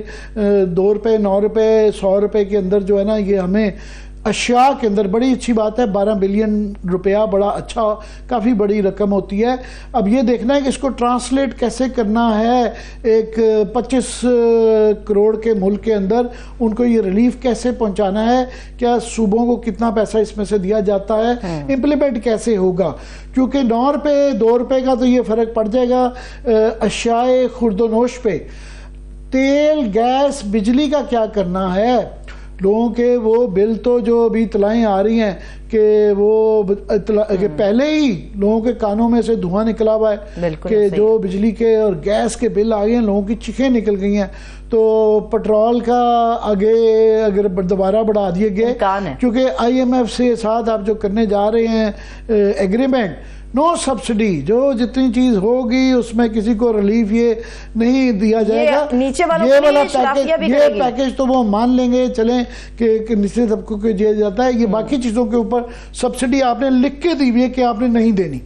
2 روپے 9 روپے 100 روپے کے اندر جو ہے نا یہ ہمیں اشیاء کے اندر بڑی اچھی بات ہے. 12 بلین روپیہ بڑا اچھا کافی بڑی رقم ہوتی ہے. اب یہ دیکھنا ہے کہ اس کو ٹرانسلیٹ کیسے کرنا ہے ایک 25 کروڑ کے ملک کے اندر, ان کو یہ ریلیف کیسے پہنچانا ہے, کیا صوبوں کو کتنا پیسہ اس میں سے دیا جاتا ہے, امپلیمنٹ کیسے ہوگا. کیونکہ 9 روپے 2 روپے کا تو یہ فرق پڑ جائے گا اشیاء خورد و نوش پہ. تیل گیس بجلی کا کیا کرنا ہے. لوگوں کے وہ بل تو جو ابھی اطلاعیں آ رہی ہیں کہ وہ کہ پہلے ہی لوگوں کے کانوں میں سے دھواں نکلا ہوا ہے کہ جو بجلی کے اور گیس کے بل آ گئے ہیں لوگوں کی چیخیں نکل گئی ہیں. تو پٹرول کا آگے اگر دوبارہ بڑھا دیے گئے کیونکہ آئی ایم ایف سے ساتھ آپ جو کرنے جا رہے ہیں ایگریمنٹ نو سبسڈی, جو جتنی چیز ہوگی اس میں کسی کو ریلیف یہ نہیں دیا جائے گا. یہ والا پیکیج تو وہ مان لیں گے چلیں کہ نچلے طبقوں کو دیا جاتا ہے. یہ باقی چیزوں کے اوپر سبسڈی آپ نے لکھ کے دی ہوئی ہے کہ آپ نے نہیں دینی,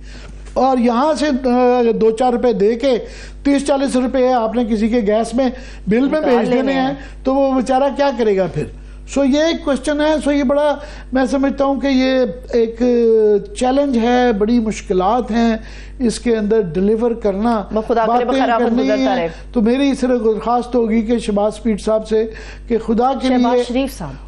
اور یہاں سے 2-4 روپے دے کے 30-40 روپے آپ نے کسی کے گیس میں بل میں بھیج دینے ہیں تو وہ بیچارہ کیا کرے گا پھر. سو یہ ایک کوشچن ہے. سو یہ بڑا میں سمجھتا ہوں کہ یہ ایک چیلنج ہے, بڑی مشکلات ہیں اس کے اندر ڈیلیور کرنا, باتیں کرنی ہے. تو میری صرف درخواست ہوگی کہ شہباز سپیڈ صاحب سے کہ خدا کے لیے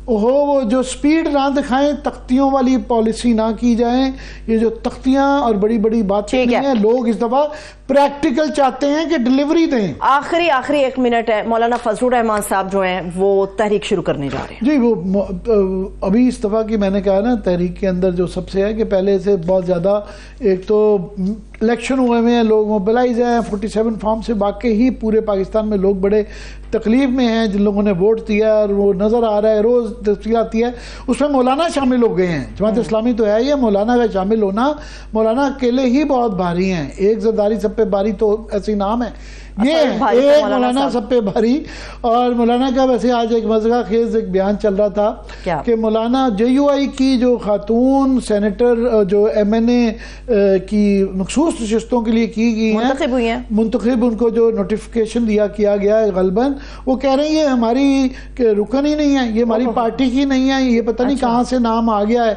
وہ جو سپیڈ نہ دکھائیں, تختیوں والی پالیسی نہ کی جائیں. یہ جو تختیاں اور بڑی بڑی باتیں نہیں ہیں, لوگ اس دفعہ پریکٹیکل چاہتے ہیں کہ ڈیلیوری دیں. آخری 1 منٹ ہے, مولانا فضل الرحمان صاحب جو ہیں وہ تحریک شروع کرنے جا رہے ہیں. جی وہ ابھی اس دفعہ کی میں نے کہا نا تحریک کے اندر جو سب سے ہے کہ پہلے سے بہت زیادہ ایک تو الیکشن ہوئے ہیں, لوگ موبلائز ہیں 47 فارم سے. واقعی ہی پورے پاکستان میں لوگ بڑے تکلیف میں ہیں جن لوگوں نے ووٹ دیا اور وہ نظر آ رہا ہے روز تصویر آتی ہے. اس میں مولانا شامل ہو گئے ہیں, جماعت اسلامی تو ہے, یہ مولانا کا شامل ہونا. مولانا اکیلے ہی بہت بھاری ہیں, ایک زرداری سب پہ بھاری تو ایسی نام ہے, یہ ایک مولانا سب پہ بھاری. اور مولانا کا ویسے آج ایک مذہب خیز ایک بیان چل رہا تھا کہ مولانا JUI کی جو خاتون سینیٹر جو MNA کی مخصوص نشستوں کے لیے کی گئی ہیں منتخب, ان کو جو نوٹیفیکیشن کیا گیا ہے غالباً, وہ کہہ رہے ہیں یہ ہماری رکن ہی نہیں ہے, یہ ہماری پارٹی کی نہیں ہے, یہ پتہ نہیں کہاں سے نام آ گیا ہے.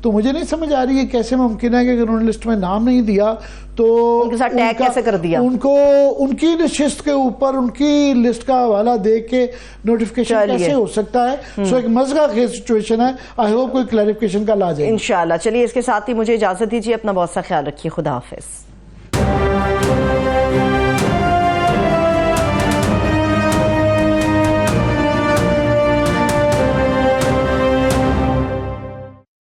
تو مجھے نہیں سمجھ آ رہی ہے کیسے ممکن ہے کہ اگر انہوں نے لسٹ میں نام نہیں دیا تو ان کے ساتھ ٹیگ کیسے کر دیا, ان کو ان کی نشست کے اوپر ان کی لسٹ کا حوالہ دے کے نوٹیفیکیشن کیسے ہو سکتا ہے. سو ایک مزگہ خیز سچویشن ہے. آئی ہوپ کوئی کلیریفیکیشن کا لا جائے انشاءاللہ. چلیے اس کے ساتھ ہی مجھے اجازت دیجیے, اپنا بہت سا خیال رکھیے, خدا حافظ.